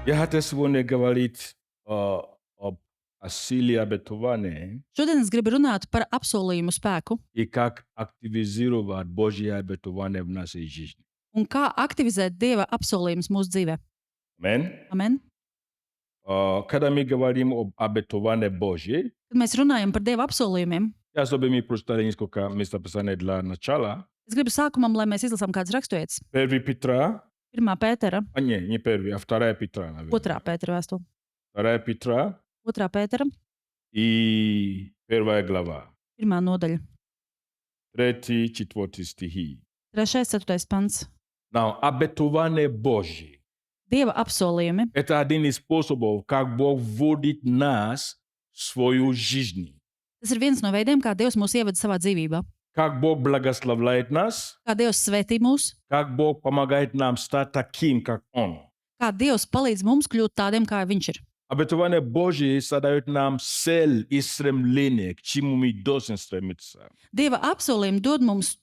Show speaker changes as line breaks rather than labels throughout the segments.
Я хотел сегодня говорить об силе обетования
Šodien es gribu runāt par apsolījumu spēku
и как активизировать Божье обетование в нашей жизни.
un kā aktivizēt Dieva apsolījumus mūsu dzīvē.
Amen.
Amen.
Когда мы говорим об обетовании Божьей,
Kad mēs runājam par Dieva apsolījumiem,
я чтобы мы прочитали несколько местописаний для начала.
es gribu sākumam, lai mēs izlasām kādas raksturvietas.
1 Петра,
1. Pētera,
не 1, а 2 Петра, наверное.
2. Pētera vēstule.
2 Петра
2. Pētera,
и 1 глава,
1. nodaļa,
3-4 стихи.
3. 4. pants.
Now, обетование Божье
Dieva apsolījumi
– это один из способов, как Бог вводит нас в свою жизнь.
tas ir viens no veidiem, kā Dievs mūs ievada savā dzīvībā.
Как Бог благословляет нас,
Kā Dievs svētī mūs,
как Бог помогает нам стать таким, как Он.
kā Dievs palīdz mums kļūt tādiem, kā Viņš ir.
Обетование Божье задает нам цель и стремление, к чему мы должны стремиться.
Dieva apsolījumi dod mums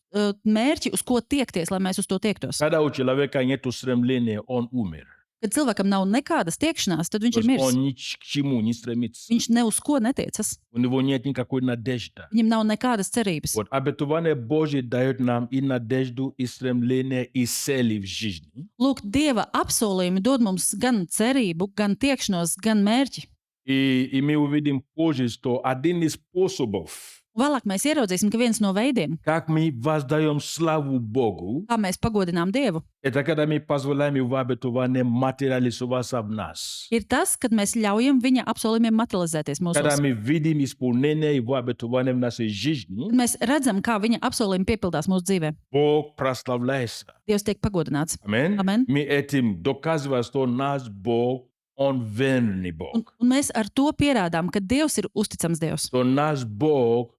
mērķi, uz ko tiekties, lai mēs uz to tiektos.
Когда у человека нет стремления, он умер.
Kad cilvēkam nav nekādas tiekšanās, tad viņš
То
ir
есть
miris.
он ни к чему не стремится.
Viņš ne uz ko netiecas.
У него нет никакой надежды.
Viņam nav nekādas cerības.
Вот обетование Божье дает нам и надежду, и стремление, и цели в жизни.
Lūk, Dieva apsolījumi dod mums gan cerību, gan tiekšanos, gan mērķi.
И мы увидим позже, что один из способов,
Vēlāk mēs ieraudzīsim, ka viens no veidiem,
как мы воздаем славу Богу,
kā mēs pagodinām Dievu,
это когда мы позволяем Его обетование материализоваться в нас.
ir tas, kad mēs ļaujam Viņa apsolījumiem materializēties
Когда
mūsos.
мы видим исполнение Его обетования в нашей жизни,
Kad mēs redzam, kā Viņa apsolījumi piepildās mūsu dzīvē,
Бог прославляется.
Dievs tiek pagodināts.
Аминь.
Amen.
Мы этим доказываем, что наш Бог, Он верный
Un,
Бог.
un mēs ar to pierādām, ka Dievs ir uzticams Dievs.
Что наш Бог,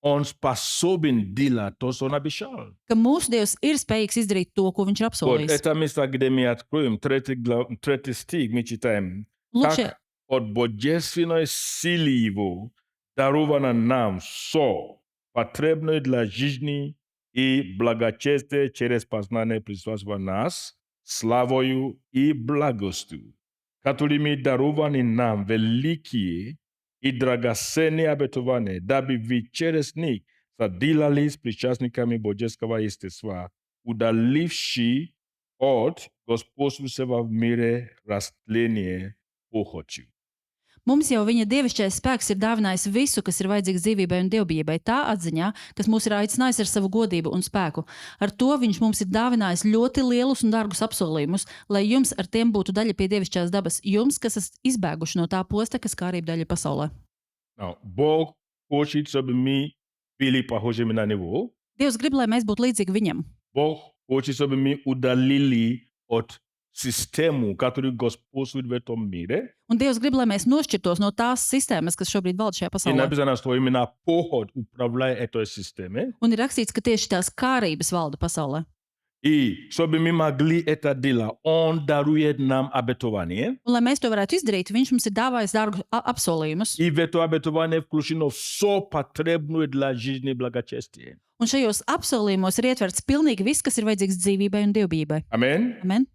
Он способен делать то, что Он обещал.
Ka mūsu Dievs ir spējīgs izdarīt to, ko Viņš ir
Вот
apsolījis.
это место, где мы откроем, 3 стих, мы читаем.
Lūk, šie,
Как от божественной силы Его даровано нам все, потребное для жизни и благочестия через познание присутствия нас, славою и благостью, которыми дарованы нам великие и драгоценные обетования, дабы вы через них соделались причастниками божеского естества, удаливши от господствующего в мире растления похотью.
mums jau Viņa dievišķais spēks ir dāvinājis visu, kas ir vajadzīgs dzīvībai un dievbijībai, tā atziņā, kas mūs ir aicinājis ar savu godību un spēku. Ar to Viņš mums ir dāvinājis ļoti lielus un dārgus apsolījumus, lai jums ar tiem būtu daļa pie dievišķās dabas, jums, kas esat izbēguši no tā posta, kas kārība daļa pasaulē.
Now, Бог хочет, чтобы мы были похожими на Него.
Dievs grib, lai mēs būtu līdzīgi Viņam.
Бог хочет, чтобы мы удалили от системы, которая господствует в этом мире.
Un Dievs grib, lai mēs nošķirtos no tās sistēmas, kas šobrīd valda šajā
И
pasaulē.
написано, что именно похоть управляет этой системой.
Un ir rakstīts, ka tieši tās kārības valda pasaulē.
И чтобы мы могли это делать, Он дарует нам обетование.
Un, lai mēs to varētu izdarīt, Viņš mums ir dāvājis dārgus apsolījumus.
И в это обетование включено все потребное для жизни и благочестия.
Un šajos apsolījumos ir ietverts pilnīgi viss, kas ir vajadzīgs dzīvībai un dievbijībai.
Аминь.
Amen.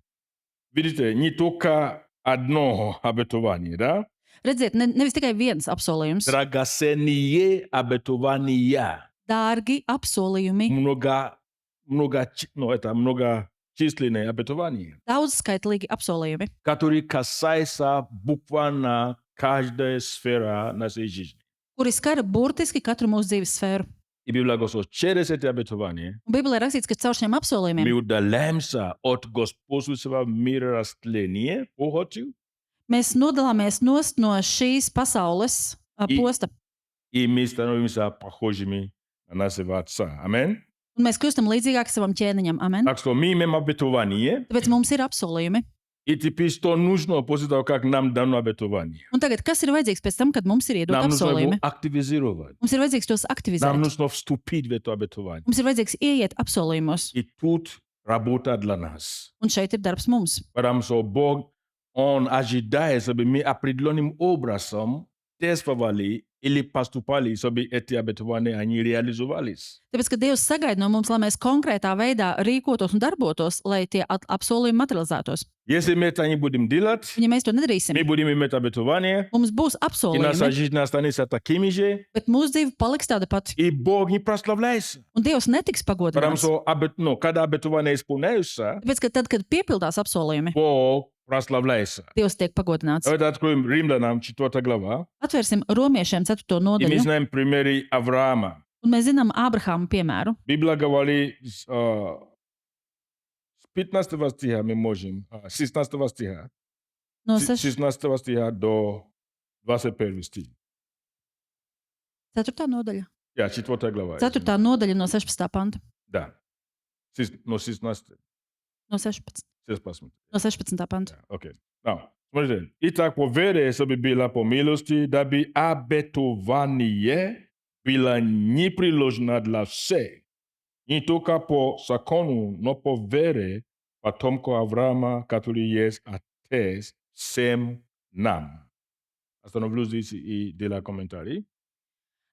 Видите, не только одно обетование, да?
Redziet, nevis tikai viens apsolījums,
Драгоценные обетования.
dārgi apsolījumi,
Многочисленные обетования,
daudzskaitlīgi apsolījumi,
которые kасаются буквально каждой сферы нашей жизни.
kuri skara burtiski katru mūsu dzīves sfēru.
И Библия говорит, что через эти обетования
Un Bībelē rakstīts, ka caur šiem apsolījumiem
мы удаляемся от господствующего мира растления, похотью,
mēs nodalāmies nost no šīs pasaules posta,
и мы становимся похожими на нашего Отца. Аминь.
un mēs kļūstam līdzīgāki savam ķēniņam. Amen.
Так что мы имеем обетование,
Tāpēc mums ir apsolījumi.
и теперь что нужно после того, как нам дано обетование?
Un tagad, kas ir vajadzīgs pēc tam, kad mums ir iedot
Нам нужно его
apsolījumi?
активизировать.
Mums ir vajadzīgs tos
Нам
aktivizēt.
нужно вступить в это обетование.
Mums ir vajadzīgs ieiet apsolījumos.
И тут работа для нас.
Un šeit ir darbs mums.
Потому что Бог, Он ожидает, чтобы мы определенным образом действовали или поступали, чтобы эти обетования они реализовались.
Tāpēc, ka Dievs sagaida no mums, lai mēs konkrētā veidā rīkotos un darbotos, lai tie apsolījumi materializētos.
Если мы это не будем делать,
Un, ja mēs to nedarīsim,
мы будем иметь обетования,
mums būs
и наша
apsolījumi,
жизнь останется такими же,
bet mūsu dzīve paliks tāda pati.
и Бог не прославляется.
Un Dievs netiks
Потому
pagodināts.
что когда обетования исполняются,
Tāpēc, ka tad, kad piepildās apsolījumi,
Бог прославляется.
Dievs tiek pagodināts.
Давайте откроем Римлянам 4 глава,
Atvērsim romiešiem 4.
и мы
nodaļu,
знаем примеры Авраама.
un mēs zinām Ābrahāma piemēru.
Библия говорит, с 15 стиха мы можем, 16 стиха,
No
16 стиха до 21 стих.
4. nodaļa.
4 глава.
4. nodaļa no 16. panta.
Да. Но 16.
No 16.
Сейчас посмотрим.
No 16. panta.
Окей. Now, смотрите. Итак, по вере, чтобы было по милости, дабы обетование было непреложно для всех. Не только по закону, но по вере потомку Авраама, который есть отец всем нам. Остановлюсь здесь и делаю комментарий.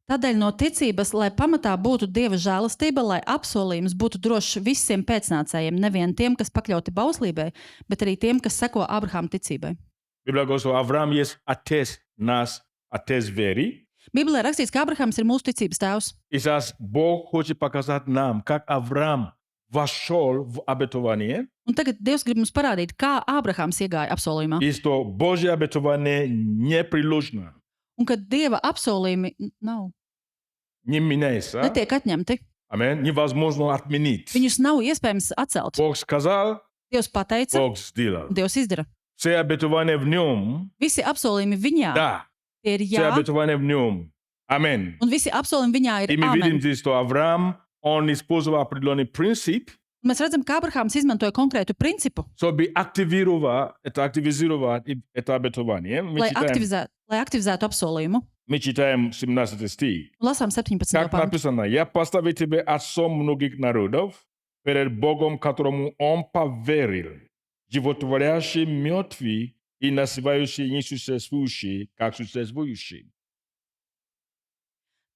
Tādēļ no ticības, lai pamatā būtu Dieva žēlastība, lai apsolījums būtu drošs visiem pēcnācējiem, nevien tiem, kas pakļauti bauslībai, bet arī tiem, kas seko Ābrahāma ticībai.
Библия говорит, что Авраам есть отец нас, отец веры.
Bībelē rakstīts, ka Ābrahāms ir mūsu ticības tēvs.
И сейчас Бог хочет показать нам, как Авраам вошел в обетование,
Un tagad Dievs grib mums parādīt, kā Ābrahāms iegāja apsolījumā.
и что Божье обетование непреложно,
Un ka Dieva apsolījumi
не меняется.
netiek atņemti.
Аминь. Невозможно отменить.
Viņus nav iespējams atcelt.
Бог сказал,
Dievs pateica,
Бог сделал.
Dievs izdara.
Все обетования в нем,
Visi apsolījumi viņā
да.
tie ir
Все
jā,
обетования в нем. Аминь.
un visi apsolījumi viņā
И
ir
мы видим
amen.
здесь, что Авраам, он использовал определенный принцип,
Mēs redzam, ka Ābrahāms izmantoja konkrētu principu,
чтобы активизировать это обетование.
lai aktivizētu apsolījumu.
Мы читаем 17 стих.
Lasām 17.
Как
pantu.
написано, я поставил тебя отцом многих народов перед Богом, которому он поверил, животворящий мертвый и называющий несуществующий, как существующий.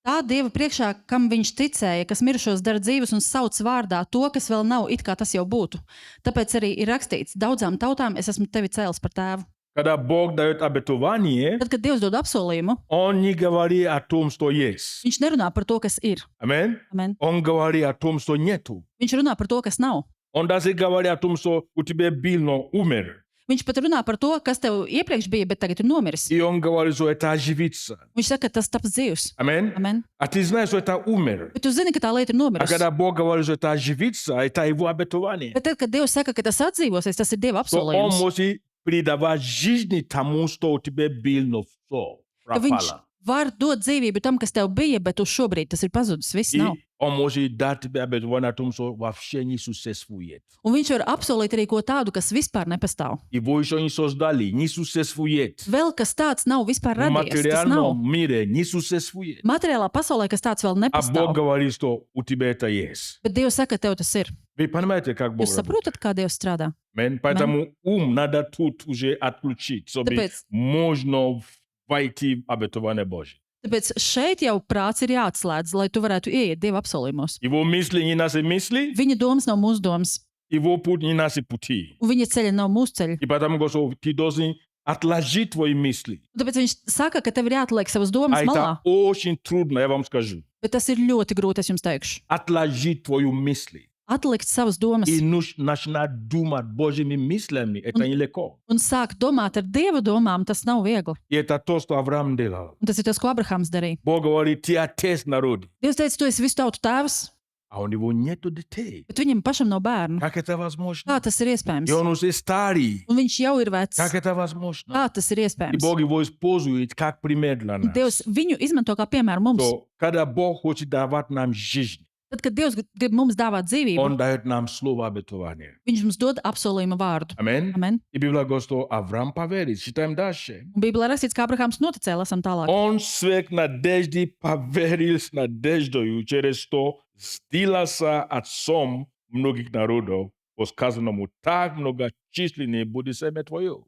Tā Dieva priekšā, kam viņš ticēja, kas mirušos dara dzīvus un sauc vārdā to, kas vēl nav, it kā tas jau būtu. Tāpēc arī ir rakstīts, daudzām tautām es esmu tevi cēlis par tēvu.
Когда Бог дает обетование,
Tad, kad Dievs dod apsolījumu,
он не говорит о том, что есть.
viņš nerunā par to, kas ir.
Аминь.
Amen.
Он говорит о том, что нету.
Viņš runā par to, kas nav.
Он даже говорит о том, что у тебя был, но умер.
Viņš pat runā par to, kas tev iepriekš bija, bet tagad ir nomiris.
И он говорит, что это оживится.
Viņš saka, ka tas taps dzīvs.
Аминь.
Amen.
А ты знаешь, что это умер.
Bet tu zini, ka tā lieta ir
А
nomirusi.
когда Бог говорит, что это оживится, это его обетование.
Bet tad, kad Dievs saka, ka tas atdzīvosies, tas ir Dieva
То он
apsolījums.
может придавать жизни тому, что у тебя было, но все
Ka viņš
пропало.
var dot dzīvību tam, kas tev bija, bet uz šobrīd tas ir pazudis. Viss
И
nav.
он может дать тебе обетование о том, что вообще не существует.
Un viņš var apsolīt arī ko tādu, kas vispār nepastāv.
Его еще не создали, не существует.
Vēl kas tāds nav vispār
В
radies. Tas
материальном
nav.
мире не существует.
Materiālā pasaulē, kas tāds vēl
А Бог
nepastāv.
говорит, что у тебя это есть.
Bet Dievs saka, tev tas ir.
Вы понимаете, как Бог
Jūs
работает?
saprotat, kā Dievs strādā?
Поэтому ум надо тут уже отключить, чтобы
Tāpēc-
можно войти в обетование Божье.
Tāpēc šeit jau prāts ir jāatslēdz, lai tu varētu ieiet Dieva apsolījumos.
Его мысли не наши мысли,
Viņa domas nav mūsu domas,
его путь не наши пути.
un viņa ceļa nav mūsu ceļi.
И потому что ты должен отложить твои мысли.
Un tāpēc viņš saka, ka tev ir jāatliek savas domas
А
malā.
это очень трудно, я вам скажу.
Bet tas ir ļoti grūti, es jums teikšu.
Отложить твои мысли.
Atlikt savas domas
И начинать думать Божьими мыслями. Это нелегко.
un sākt domāt ar Dieva domām, tas nav viegli.
И это то, что Авраам делал.
Un tas ir tas, ko Abrahams darīja.
Бог говорит, ты отец народа.
Dievs teica, tu esi visu tautu tēvs,
А у него нету детей.
bet viņam pašam nav bērnu.
Как это возможно?
Kā tas ir iespējams?
И он уже старый.
Un viņš jau ir vecs.
Как это возможно?
Kā tas ir
И
iespējams?
Бог его использует как пример для
Un
нас.
Dievs viņu izmanto kā piemēru mums.
То, когда Бог хочет давать нам жизнь,
Tad, kad Dievs grib mums dāvāt dzīvību,
Он дает нам слово обетования.
viņš mums dod apsolījuma vārdu.
Аминь.
Amen.
И Библия говорит, что Авраам поверил. Читаем дальше.
Un Bībelē rakstīts, ka Abrahams noticēja, lasām tālāk.
Он свек надежды поверил с надеждою, через что сделался отцом многих народов, по сказанному, так многочисленнее будет семя твое.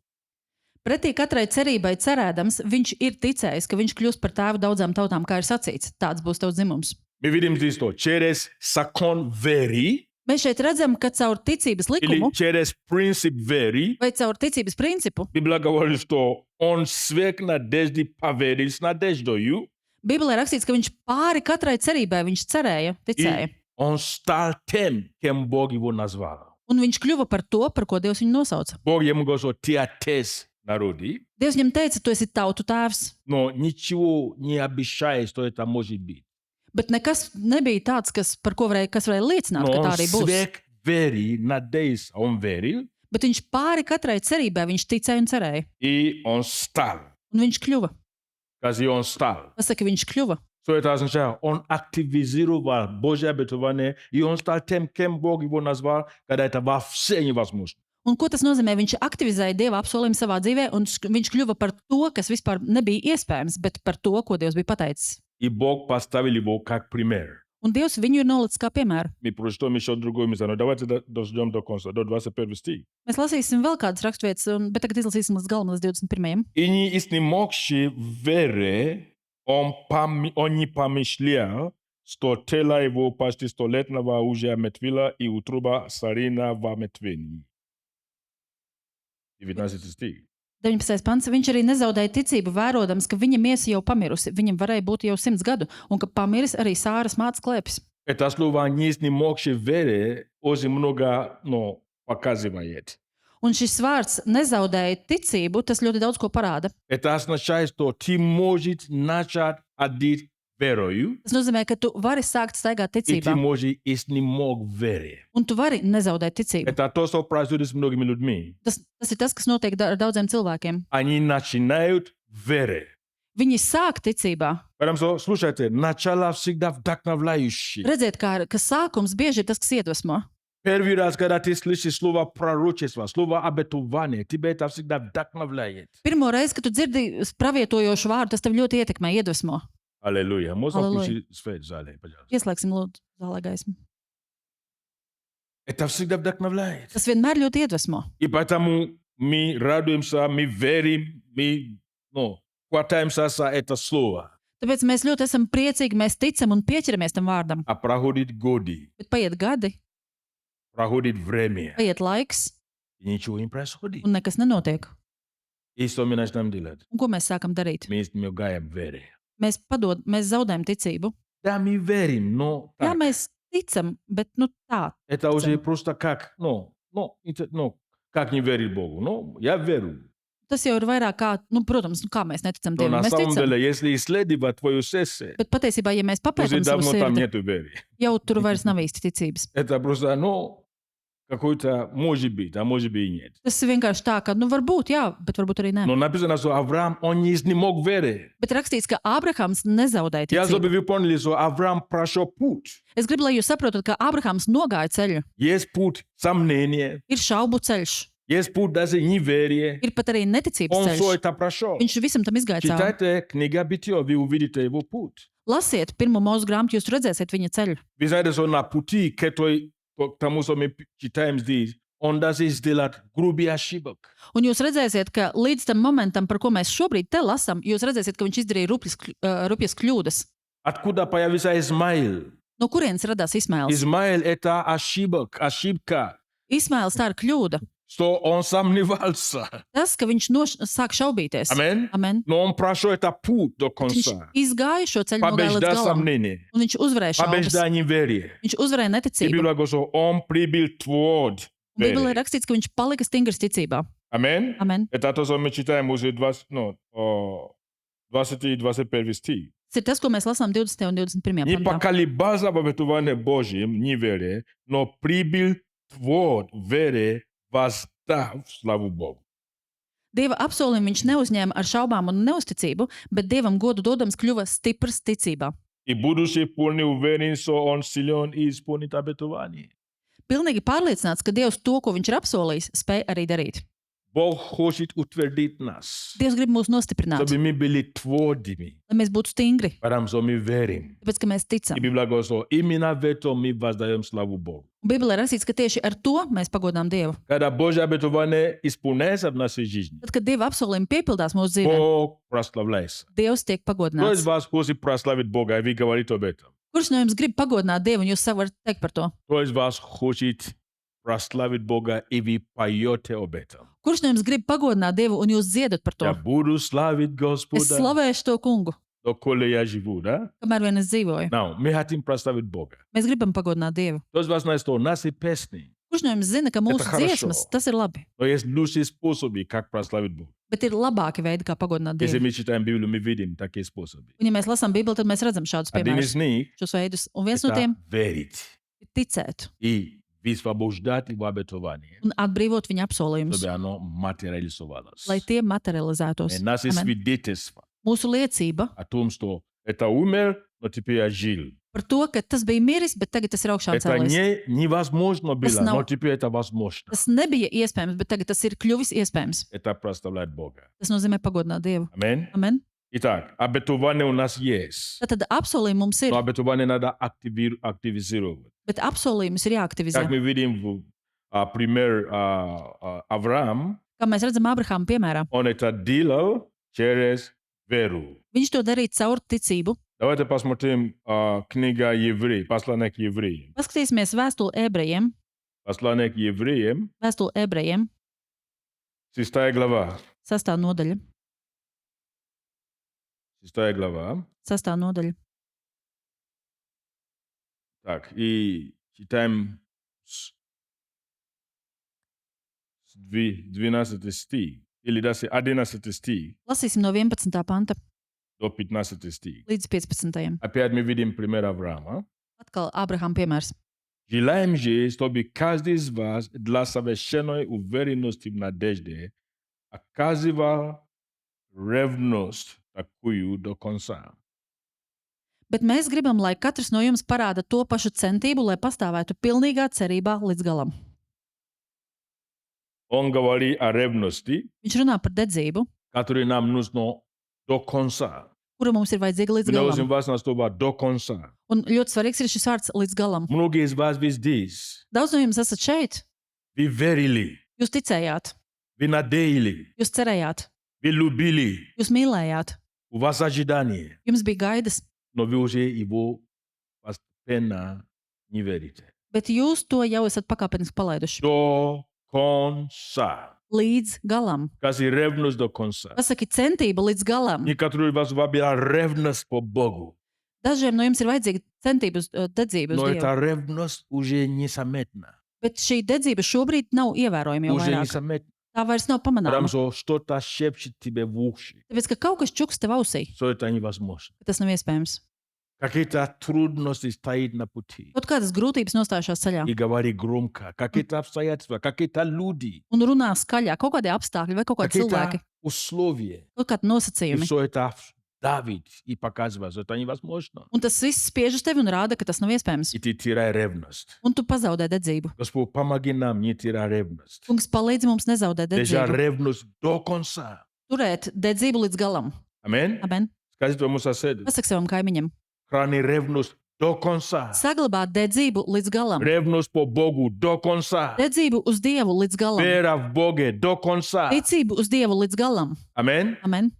Pretī katrai cerībai cerēdams, viņš ir ticējis, ka viņš kļūs par tēvu daudzām tautām, kā ir sacīts. Tāds būs tavs dzimums.
Mi vidim zisto, ceres sakon veri,
Mēs šeit redzam, ka caur ticības
ili
likumu
ceres princip veri,
vai caur ticības principu
Biblia govori sto, on svek na desdi paveris na desdoju,
Bībelē rakstīts, ka viņš pāri katrai cerībai viņš cerēja, ticēja.
i on staltem kem Bog ivo nazvala.
Un viņš kļuva par to, par ko Dievs viņu nosauca.
Bog jemu go so tiates narodi,
Dievs viņam teica, tu esi tautu tēvs.
no ničiwo ni abishai sto eta može biti.
Bet nekas nebija tāds, kas varēja liecināt,
No
ka tā
on
arī būs.
svek veri na deis on veri,
Bet viņš pāri katrai cerībai viņš ticēja un cerēja.
i on stal.
Un viņš kļuva.
Kazi on stal.
Pasaka, viņš kļuva.
So eta znča, on aktiviziru va Božja betovane, i on staltem kem Bog ivo nazval, kada eta va vsenji vas mušt.
Un ko tas nozīmē? Viņš aktivizēja Dieva apsolījumu savā dzīvē, un viņš kļuva par to, kas vispār nebija iespējams, bet par to, ko Dievs bija pateicis.
I Bog pastavili vo kak primer.
Un Dievs viņu ir nolicis kā piemēru.
Mi pročito mi šo drugo misano. Давайте дождем до конца, до 21 стих.
Mēs lasīsim vēl kādas raksturvietas, bet tagad izlasīsim līdz galam, līdz 21.
И ни истни мокши вере, он не помышлял, что тело его почти столетнего уже метвила и утроба Сарина в метвении. 19 стих.
19. pants. Viņš arī nezaudēja ticību, vērodams, ka viņa miesa jau pamirusi. Viņam varēja būt jau 100 gadu, un ka pamiris arī Sāras mātes klēpis.
Это слово не истни мокши вере, очень много, показывает.
Un šis vārds nezaudēja ticību, tas ļoti daudz ko parāda.
Это означает, что ты можешь начать ходить верою,
Tas nozīmē, ka tu vari sākt staigāt
и ты
ticībā,
можешь истни мог вере.
un tu vari nezaudēt ticību.
Это то, что происходит с многими людьми.
Tas ir tas, kas notiek ar daudziem cilvēkiem.
Они начинают вере.
Viņi sāk ticībā.
Потому что, слушайте, начало всегда вдохновляющее.
Redziet, ka sākums bieži ir tas, kas iedvesmo.
Первый раз, когда ты слышишь слово пророчество, слово обетование, тебя это всегда вдохновляет.
Pirmo reizi, kad tu dzirdi pravietojošu vārdu, tas tev ļoti ietekmē, iedvesmo.
Аллилуйя. Можно
Аллилуйя.
включить свет в зале, пожалуйста.
Ieslēgsim lūdzu zālē gaismu.
Это всегда вдохновляет.
Tas vienmēr ļoti iedvesmo.
И поэтому мы радуемся, мы верим, мы хватаемся за это слово.
Tāpēc mēs ļoti esam priecīgi, mēs ticam un pieķeramies tam vārdam.
А проходит годы,
Bet paiet gadi,
проходит время,
paiet laiks,
и ничего не происходит.
un nekas nenotiek.
И что мы начинаем делать?
Un ko mēs sākam darīt?
Мы изменяем вере.
Mēs zaudējam ticību.
Да, мы верим, но
Jā,
так.
mēs ticam, bet tā.
Это уже просто как, как не верить Богу. Я верю.
Tas jau ir vairāk kā, protams, kā mēs neticam
Но
Dievam.
на
Mēs
самом
ticam.
деле, если исследовать твое сердце,
Bet patiesībā, ja mēs
уже
papētām savu
давно там
sirdi,
нету веры.
jau tur vairs nav īsti ticības.
Это просто, какой-то может быть, а может быть и нет.
Tas ir vienkārši tā, ka, varbūt jā, bet varbūt arī nē.
Но написано, что Авраам, он не мог верить.
Bet rakstīts, ka Ābrahams nezaudēja
Я
ticību.
чтобы вы поняли, что Авраам прошел путь.
Es gribu, lai jūs saprotat, ka Ābrahams nogāja ceļu.
Есть путь сомнения,
Ir šaubu ceļš,
есть путь даже неверия.
ir pat arī neticības
Он все
ceļš.
это прошел.
Viņš visam tam izgāja cauri.
Читайте книга Бытия, вы увидите его путь.
Lasiet pirmo mūsu grāmatu, jūs redzēsiet viņa ceļu.
Вы знаете, что на пути, который, к тому, что мы читаем здесь, он даже сделает грубый ошибок.
Un jūs redzēsiet, ka līdz tam momentam, par ko mēs šobrīd te lasām, jūs redzēsiet, ka viņš izdarīja rupjas kļūdas.
Откуда появился Измаил?
No kurienes radās Ismails?
Измаил – это ошибка,
Ismails tā ir kļūda.
что он сомневался.
Tas, ka viņš sāk šaubīties.
Amen?
Amen.
Но он прошел этот путь до
Viņš
конца.
izgāja šo ceļu no gala līdz
Побеждал
galam.
сомнения,
Un viņš uzvarēja šaubas.
побеждал неверие.
Viņš uzvarēja
И
neticību.
Библия говорит, что он прибыл тверд.
Un Bībelē ir rakstīts, ka viņš palika stingrs ticībā.
Amen?
Amen.
Это то, что мы читаем уже 20 и 21 стих.
Tas ir tas, ko mēs lasām 20. un 21.
Не
pantā.
поколебался в обетовании Божьем неверие, но прибыл тверд вере, воздав славу Богу.
Dieva apsolījumu viņš neuzņēma ar šaubām un neusticību, bet Dievam godu dodams kļuva stiprs ticībā.
И будучи полный уверен, что он силен и исполнит обетование.
Pilnīgi pārliecināts, ka Dievs to, ko viņš ir apsolījis, spēj arī darīt.
Бог хочет утвердить нас,
Dievs grib mūs nostiprināt,
чтобы мы были твердыми,
lai mēs būtu stingri,
потому что мы верим.
tāpēc, ka mēs
И
ticam.
Библия говорит, что именно в этом мы воздаем славу Богу.
Bībelē rakstīts, ka tieši ar to mēs pagodinām Dievu.
Kada Božie obetowanie исполняется в нашей жизни,
Tad, kad Dieva apsolījumi piepildās mūsu dzīvē,
Бог прославляется.
Dievs tiek
Кто из
pagodināts.
вас хочет прославить Бога, и вы говорите об этом?
Kurš no jums grib pagodināt Dievu, un jūs savu varat teikt par to?
Кто из вас хочет прославить Бога, и вы поете об этом?
Kurš no jums grib pagodināt Dievu, un jūs dziedat par to?
Я буду славить
Es
Господа,
slavēšu to kungu,
доколе я живу, да?
kamēr vien es dzīvoju.
Now, мы хотим прославить Бога.
Mēs gribam pagodināt Dievu.
Кто из вас знает, что у нас и песни,
Kurš no jums zina, ka mūsu
хорошо.
dziesmas, tas ir labi,
но есть лучшие способы, как прославить Бога.
bet ir labāki veidi, kā pagodināt
Если
Dievu.
мы читаем Библию, мы видим такие способы.
Un, ja mēs lasām Bībeli, tad mēs redzam šādus
Один
piemērus,
из них
šos veidus. Un viens no
это
tiem
верить
ir ticēt
и высвобождать его обетование,
un atbrīvot viņa apsolījumus,
чтобы оно материализовалось.
lai tie materializētos.
Наше
Amen.
свидетельство
Mūsu liecība
о том, что это умер, но теперь я жил.
par to, ka tas bija miris, bet tagad tas ir augšām
Это
cēlies.
невозможно было,
nav-
но теперь это возможно.
Tas nebija iespējams, bet tagad tas ir kļuvis iespējams.
Это прославляет Бога.
Tas nozīmē pagodināt Dievu.
Аминь.
Amen.
Итак, обетование у нас есть.
Tad apsolījumi mums ir,
Но обетование надо активизировать.
bet apsolījumus ir jāaktivizē.
Как мы видим в пример Авраам,
Kā mēs redzam, Ābrahāma piemērā,
он это делал через веру.
viņš to darīja caur ticību.
Давайте посмотрим книга Евреи, послание к евреям.
Paskatīsimies vēstuli ebrejiem,
Послание к евреям, 6 глава.
6. nodaļa.
6 глава.
6. nodaļa.
Так, и читаем с 12 стих, или даже 11 стих
Lasīsim no 11. panta
до 15 стих.
līdz 15.
Опять мы видим пример Авраама.
Atkal Ābrahāma piemērs.
Желаем же, чтобы каждый из вас для совершенной уверенности в надежде оказывал ревность такую до конца.
Bet mēs gribam, lai katrs no jums parāda to pašu centību, lai pastāvētu pilnīgā cerībā līdz galam.
Он говорит о ревности,
Viņš runā par dedzību,
которой нам нужно до конца.
kura mums ir vajadzīga līdz
Мы очень
galam.
важно слово до конца.
Un ļoti svarīgs ir šis vārds līdz galam.
Многие из вас вы здесь,
Daudz no jums esat šeit,
вы верили,
jūs ticējāt,
вы надеяли,
jūs cerējāt,
вы любили,
jūs mīlējāt,
у вас ожидания,
jums bija gaidas,
но вы уже его постепенно не верите.
bet jūs to jau esat pakāpeniski palaiduši.
До конца.
Līdz galam.
Kasi ревность до конца.
Pasaki centība līdz galam.
Некоторые из вас была ревность по Богу,
Dažiem no jums ir vajadzīga centība uz dedzību uz
но
Dievu.
эта ревность уже незаметна.
Bet šī dedzība šobrīd nav ievērojama jau
Уже
vairāk.
незаметна.
Tā vairs nav
Потому
pamanāma.
что что-то шепчет тебе в уши,
Tāpēc, ka kaut kas čuks tev ausī,
что это невозможно.
ka tas nav iespējams.
Какие-то трудности стоят на пути.
Kaut kādas grūtības nostājušās ceļā
И говори громко. Какие-то обстоятельства, какие-то люди,
un runā skaļāk, kaut kādi apstākļi vai kaut kādi cilvēki,
какие-то условия.
kaut kādi
И
nosacījumi.
все это давит и показывает, что это невозможно.
Un tas viss spiež uz tevi un rāda, ka tas nav iespējams.
И ты теряй ревность.
Un tu pazaudē dedzību.
Господь, помоги нам не терять ревность.
Kungs, palīdzi mums nezaudēt
Держать
dedzību.
ревность до конца.
Turēt dedzību līdz galam.
Аминь.
Amen.
Скажи твоему соседу.
Pasaki savam kaimiņam.
Храни ревность до конца.
Saglabāt dedzību līdz galam.
Ревность по Богу до конца.
Dedzību uz Dievu līdz galam.
Вера в Боге до конца.
Ticību uz Dievu līdz galam.
Аминь.
Amen.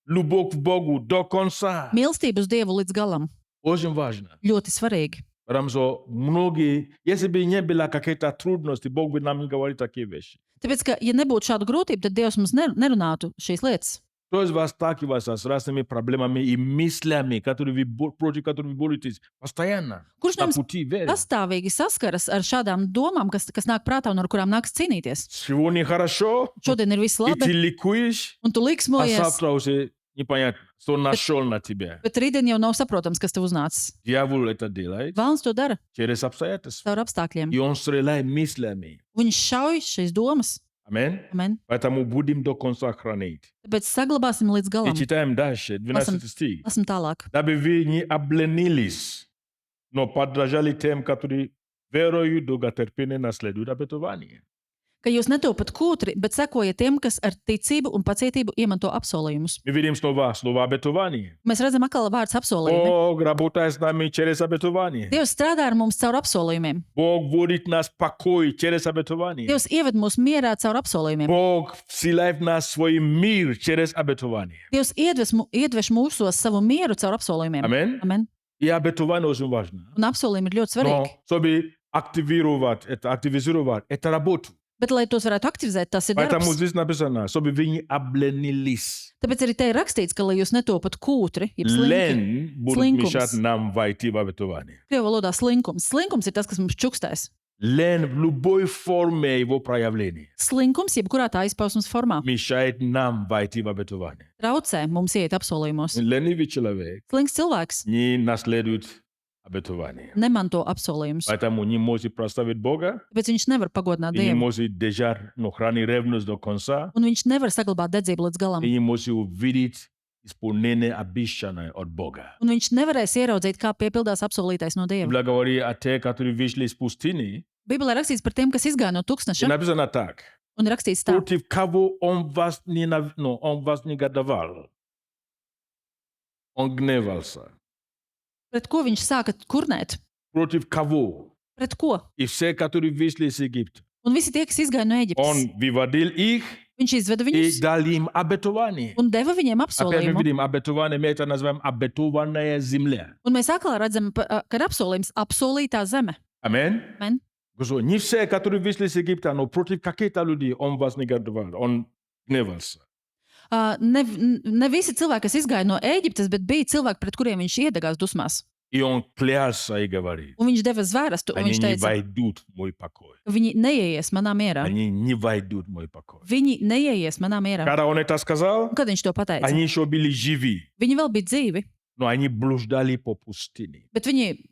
Любовь к Богу до конца.
Mīlestību uz Dievu līdz galam.
Очень важно.
Ļoti svarīgi.
Потому что многие, если бы не было какие-то трудности, Бог бы нам не говорил такие вещи.
Tāpēc, ka, ja nebūtu šādu grūtību, tad Dievs mums nerunātu šīs lietas.
Кто из вас сталкивается с разными проблемами и мыслями, против которых вы боретесь постоянно
Kurš no
на
jums
пути веры?
pastāvīgi saskaras ar šādām domām, kas nāk prātā un ar kurām nāks cīnīties?
Сегодня хорошо,
Šodien ir viss
и
labi,
ты ликуешь,
un tu
а
liksmojies,
завтра уже непонятно, что нашел на тебя.
bet rītdien jau nav saprotams, kas tev uznācis.
Дьявол это делает
Vēlns to dara
через обстоятельства.
caur apstākļiem.
И он стреляет мыслями.
Viņš šauj šīs domas.
Аминь.
Amen.
Поэтому будем до конца хранить.
Tāpēc saglabāsim līdz
И
galam.
читаем дальше, 12 стих.
Lasam tālāk.
Дабы вы не обленились, но подражали тем, которые верою долготерпения наследуют обетование.
ka jūs netopat kūtri, bet sekojiet tiem, kas ar ticību un pacietību iemanto apsolījumus.
My vidím slova обетование.
Mēs redzam atkal vārds apsolījumi.
Бог работает с нами через обетование.
Dievs strādā ar mums caur apsolījumiem.
Бог вводит нас в покой через обетование.
Dievs ieved mūs mierā caur apsolījumiem.
Бог вселяет в нас свой мир через обетование.
Dievs iedveš mūsos savu mieru caur apsolījumiem.
Amen.
Amen.
И обетование очень важно.
Un apsolījumi ir ļoti
Но
svarīgi.
чтобы активизировать это работу.
Bet, lai tos varētu aktivizēt, tas ir
Поэтому
darbs.
здесь написано, чтобы вы не обленились.
Tāpēc arī te ir rakstīts, ka, lai jūs netopat kūtri, jeb slinki.
Лень будет
Slinkums.
мешать нам войти в обетование.
Krievu valodā slinkums. Slinkums ir tas, kas mums čukstēs.
Лень в любой форме его проявления
Slinkums, jebkurā tā izpausmes formā,
мешает нам войти в обетование.
traucē mums iet apsolījumos.
Ленивый человек
Slinks cilvēks
не наследует обетование.
nemanto apsolījumus.
Поэтому не может прославить Бога
Tāpēc viņš nevar pagodināt
и не
Dievu.
может держать, хранить ревность до конца
Un viņš nevar saglabāt dedzību līdz galam.
и не может увидеть исполнение обещанное от Бога.
Un viņš nevarēs ieraudzīt, kā piepildās apsolītais no Dieva.
Библия говорит о тех, которые вышли из пустыни.
Bībelē rakstīts par tiem, kas izgāja no
И
tūkstneša,
написано так.
un rakstīts tā,
Против кого он вас негодовал? Он гневался.
pret ko viņš sāka kurnēt.
Против кого?
Pret ko?
И все, которые вышли из Египта.
Un visi tie, kas izgāja no Eģiptes,
Он выводил их
viņš izveda
и
viņus
дал им обетование.
un deva viņiem
Опять мы
apsolījumu.
видим обетование, мы это называем обетованная земля.
Un mēs atkal redzam, ka ir apsolījums apsolītā zeme.
Аминь.
Amen.
Не все, которые вышли из Египта, но против каких-то людей он вас негодовал, он гневался.
Ne visi cilvēki, kas izgāja no Eģiptes, bet bija cilvēki, pret kuriem viņš iedegās dusmās.
И он клялся и говорит,
Un viņš deva zvērstu, un
они
viņš
не
teica,
войдут в мой покой.
ka viņi neieies manā mierā.
Они не войдут в мой покой.
Viņi neieies manā mierā.
Когда он это сказал,
Un kad viņš to pateica?
они еще были живы,
Viņi vēl bija dzīvi,
но они блуждали по пустыне,
bet viņi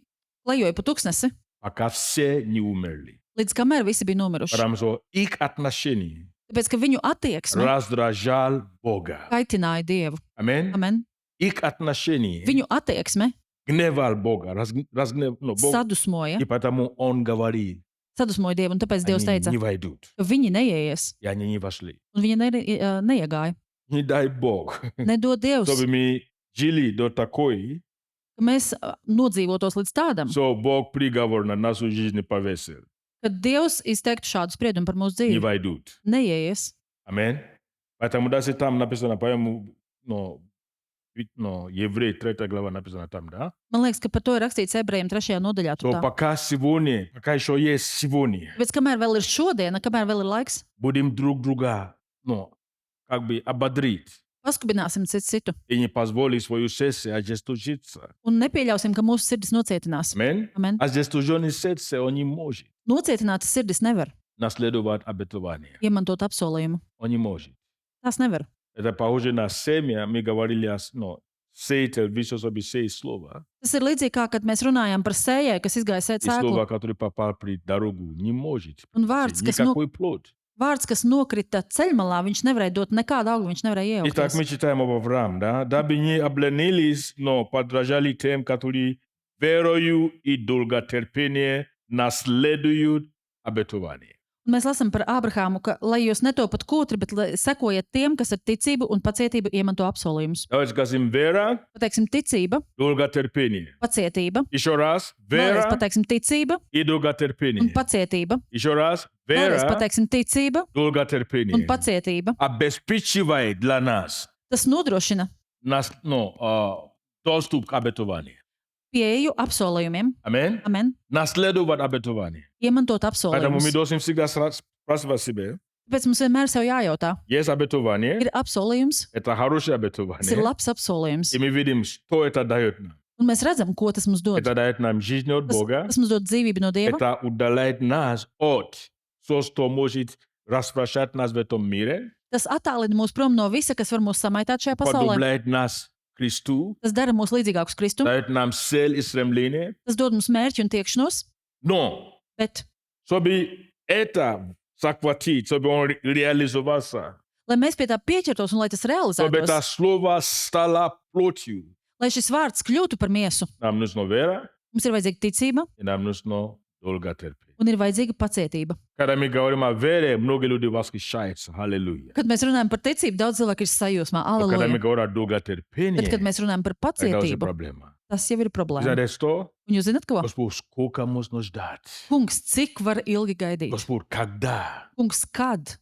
klejoja pa tūkstnesi,
пока все не умерли.
līdz kamēr visi bija nomiruši.
Потому что их отношение
Tāpēc, ka viņu attieksme
раздражал Бога.
kaitināja Dievu.
Amen.
Amen.
Их отношение
Viņu attieksme
гневал Бога, Бог.
sadusmoja,
И потому он говорит,
sadusmoja Dievu, un tāpēc Dievs
они
teica,
не войдут.
ka viņi neieies,
И они не вошли.
un viņi neiegāja.
Не дай Бог,
Nedod Dievs,
чтобы мы жили до такой,
ka mēs nodzīvotos līdz tādam,
что Бог приговор на нашу жизнь повесил.
kad Dievs izteiktu šādu spriedumu par mūsu
Не
dzīvi.
войдут.
Neieies.
Amen. Поэтому даже там написано, по-моему, Евреи 3 глава написано там, да?
Man liekas, ka par to ir rakstīts ebrejiem 3. nodaļā.
То пока сегодня, пока еще есть сегодня,
Tāpēc, kamēr vēl ir šodiena, kamēr vēl ir laiks,
будем друг друга, ободрить
paskubināsim cits citu
и не позволить свою сердце ожесточиться.
un nepieļausim, ka mūsu sirdis nocietinās.
Amen.
Amen.
Ожесточенное сердце, он не может
Nocietinātas sirdis nevar
наследовать обетование.
iemantot apsolījumu.
Он не может.
Tās nevar.
Это похоже на семя. Мы говорили о сеятель вышел, чтобы сеять слово.
Tas ir līdzīgi kā, kad mēs runājam par sējai, kas izgāja sēt
И слово,
sēklu.
которое попало при дорогу, не может.
Un vārds, kas,
Никакой плод.
vārds, kas nokrita ceļmalā, viņš nevarēja dot nekādu augļu, viņš nevarēja
Итак, мы
iejaukties.
читаем об Авраам, да? Дабы не обленились, но подражали тем, которые верою и долготерпение наследуют обетование.
Un mēs lasām par Ābrahāmu, ka, lai jūs netopat kūtri, bet lai sekojiet tiem, kas ar ticību un pacietību iemanto apsolījumus.
Давайте скажем, вера,
Pateiksim, ticība,
долготерпение.
pacietība.
Еще раз,
Vēlreiz
вера
pateiksim, ticība
и
un
долготерпение.
pacietība.
Еще раз,
Vēlreiz
вера,
pateiksim, ticība un
долготерпение.
pacietība.
Обеспечивает для нас
Tas nodrošina
доступ к обетованию.
pieeju apsolījumiem.
Аминь.
Amen.
Наследовать обетование.
Iemantot
Поэтому мы
apsolījumus.
должны всегда спрашивать себя.
Tāpēc mums vienmēr sev jājautā,
Есть обетование,
ir apsolījums,
это хорошее
tas ir
обетование.
labs apsolījums.
И мы видим, что это дает нам.
Un mēs redzam, ko tas mums dod.
Это дает нам жизнь от Бога.
Tas mums dod dzīvību no Dieva.
Это удаляет нас от того, что может распрощать нас в этом мире.
Tas attālina mūs prom no visa, kas var mūs samaitāt šajā pasaulē.
Подобляет нас Христу.
Tas dara mūs līdzīgākus Kristum.
Дает нам цель и стремление.
Tas dod mums mērķi un tiekšanos,
Но,
bet,
чтобы это захватить, чтобы он реализовался,
lai mēs pie tā pieķertos un lai tas
чтобы это
realizētos,
слово стало плотью,
lai šis vārds kļūtu par miesu,
нам нужна вера
mums ir vajadzīga ticība
и нам нужно Dolgoterpение.
un ir vajadzīga pacietība.
Kada mi говорим о вере, многие люди восхищаются. Аллилуйя.
Kad mēs runājam par ticību, daudz cilvēku ir sajūsmā.
Но когда мы
Aleluja!
говорим о
Bet, kad
долготерпении,
mēs runājam par
тогда уже
pacietību,
проблема.
tas jau ir problēma.
Знаете что?
Un jūs zināt, ko?
Господь, сколько можно ждать?
Kungs, cik var ilgi gaidīt?
Господь, когда?
Kungs, kad?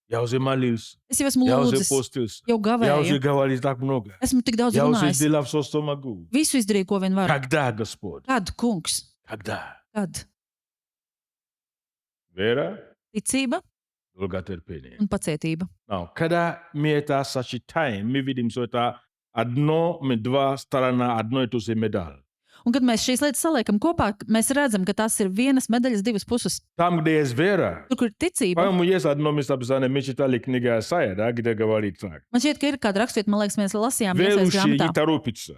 Я уже молился,
Es jau esmu
я уже
lūdzis,
постился,
jau
я уже
gavēju,
говорил так много.
esmu tik daudz
Я уже
runājis.
сделал все, что могу.
Visu izdarīju, ko vien varu.
Когда, Господь?
Kad, kungs?
Когда?
Kad?
Вера,
Ticība
долготерпение.
un pacietība.
Но когда мы это сочетаем, мы видим, что это одно, два сторона одной и той же медали.
Un, kad mēs šīs lietas saliekam kopā, mēs redzam, ka tās ir vienas medaļas divas puses.
Там, где есть вера,
Tur, kur ir ticība,
по-моему, есть одно место Писания, мы читали книгу Исаия, да, где говорит так.
man šķiet, ka ir kāda rakstvieta, man liekas, mēs lasījām Iesaijas
Верующие не
grāmatā.
торопятся.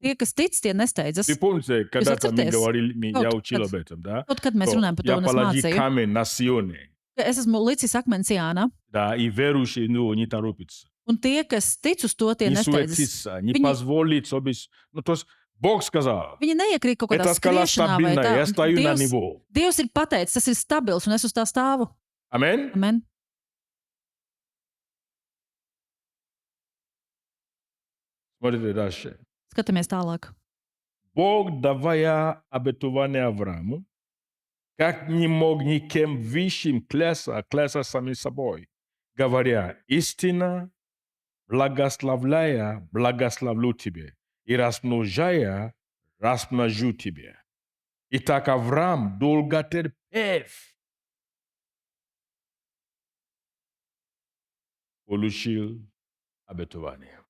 Tie, kas tic, tie nesteidzas.
Вы помните, когда-то мы
atceraties?
говорили, я
Kaut
учил
kad-
об этом, да?
Kaut kad mēs
То
runājam par to,
я
un es
положи
mācīju,
камень на Сионе,
ka es esmu licis akmens Jānā,
да, и верующие не торопятся.
un tie, kas tic uz to, tie
Не
nesteidzas.
суетиться, не
Viņi-
позволить себе... Ну, то есть Бог сказал,
Viņi neiekrīt kaut kādā
это скала
skriešanā vai
стабильная,
tā.
я стою на
Dievs,
него.
Dievs ir pateicis, tas ir stabils, un es uz tā stāvu.
Аминь?
Amen.
Смотрите дальше.
Skatāmies tālāk.
Бог, давая обетование Аврааму, как не мог никем высшим клясться самим собой, говоря, истина, благословляя, благословлю тебе, и размножая, размножу тебе. Итак, Авраам, долготерпев, получил обетование.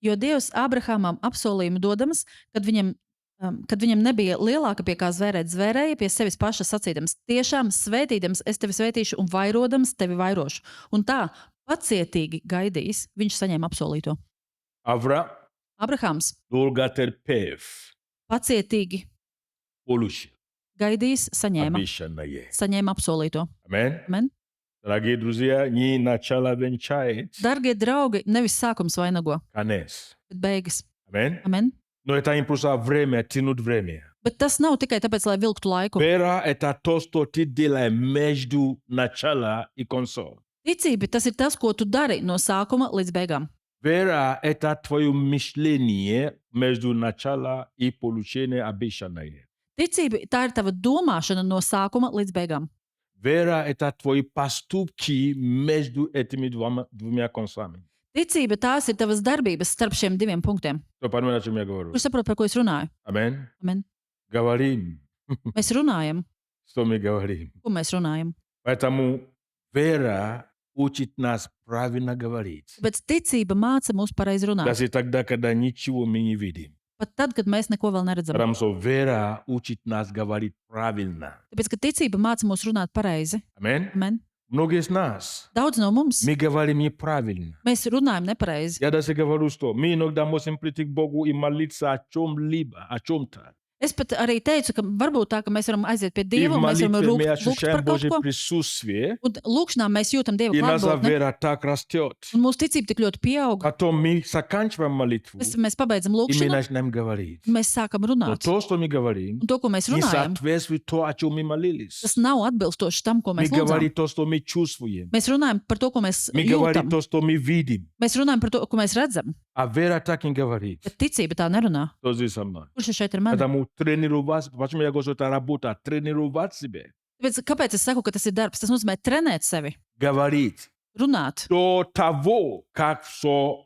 Jo Dievs Ābrahamam apsolījumu dodams, kad viņam nebija lielāka pie kā zvērēt, zvērēja pie sevis paša sacīdams: tiešām svētīdams, es tevi svētīšu, un vairodams, tevi vairošu. Un tā, pacietīgi gaidījis, viņš saņēma apsolīto. Abrahams
долготерпев,
pacietīgi
получил
gaidījis, saņēma
обещанное.
apsolīto.
Аминь.
Amen.
Дорогие друзья, не начало венчает
Dargie draugi, nevis sākums vainago,
конец.
bet beigas.
Аминь.
Amen.
Но это им просто время, тянуть время.
Bet tas nav tikai tāpēc, lai vilktu laiku.
Вера – это то, что ты делаешь между началом и концом.
Ticība tas ir tas, ko tu dari no sākuma līdz beigām.
Вера – это твое мышление между началом и получением обещанного.
Ticība tā ir tava domāšana no sākuma līdz beigām.
Вера – это твои поступки между этими двумя концами.
Ticība tās ir tavas darbības starp šiem diviem punktiem.
Кто понимает, о чем я говорю?
Kur saprot, par ko es runāju?
Аминь.
Amen.
Говорим,
Mēs runājam,
что мы говорим.
ko mēs runājam.
Поэтому вера учит нас правильно говорить.
Bet ticība māca mūs pareizi runāt.
Даже тогда, когда ничего мы не видим.
Pat tad, kad mēs neko vēl neredzam.
Потому что вера учит нас говорить правильно.
Tāpēc, ka ticība māca mūs runāt pareizi.
Аминь.
Amen.
Многие из нас,
Daudz no mums
мы говорим неправильно.
mēs runājam nepareizi.
Я даже говорю, что мы иногда можем прийти к Богу и молиться о чем-либо, о чем-то.
Es pat arī teicu, ka varbūt tā, ka mēs varam aiziet pie
И
Dieva
в
un mēs varam
молитве мы
lūgt
ощущаем
par kaut
Божье
ko.
присутствие,
Un lūkšanā mēs jūtam Dieva
и наша
klātbūtni.
вера так растет.
Un mūsu ticība tik ļoti pieaug.
Потом мы заканчиваем молитву,
Mēs pabeidzam
и мы
lūkšanu,
начинаем говорить.
un mēs sākam
Но
runāt.
то, что мы говорим,
Un to, ko mēs
не
runājam,
соответствует то, о чем мы молились.
tas nav atbilstoši tam, ko
Мы
mēs lūdzam.
говорим то, что мы чувствуем.
Mēs runājam par to, ko mēs
Мы говорим
jūtam.
то, что мы видим.
Mēs runājam par to, ko mēs redzam.
А вера так не говорит.
Bet ticība tā nerunā.
Кто здесь со мной?
Kurš ir šeit ar mani?
Потому тренировать, почему я говорю, что это работа, тренировать себя,
Tāpēc, kāpēc es saku, ka tas ir darbs? Tas nozīmē trenēt sevi,
говорить
runāt.
до того, как все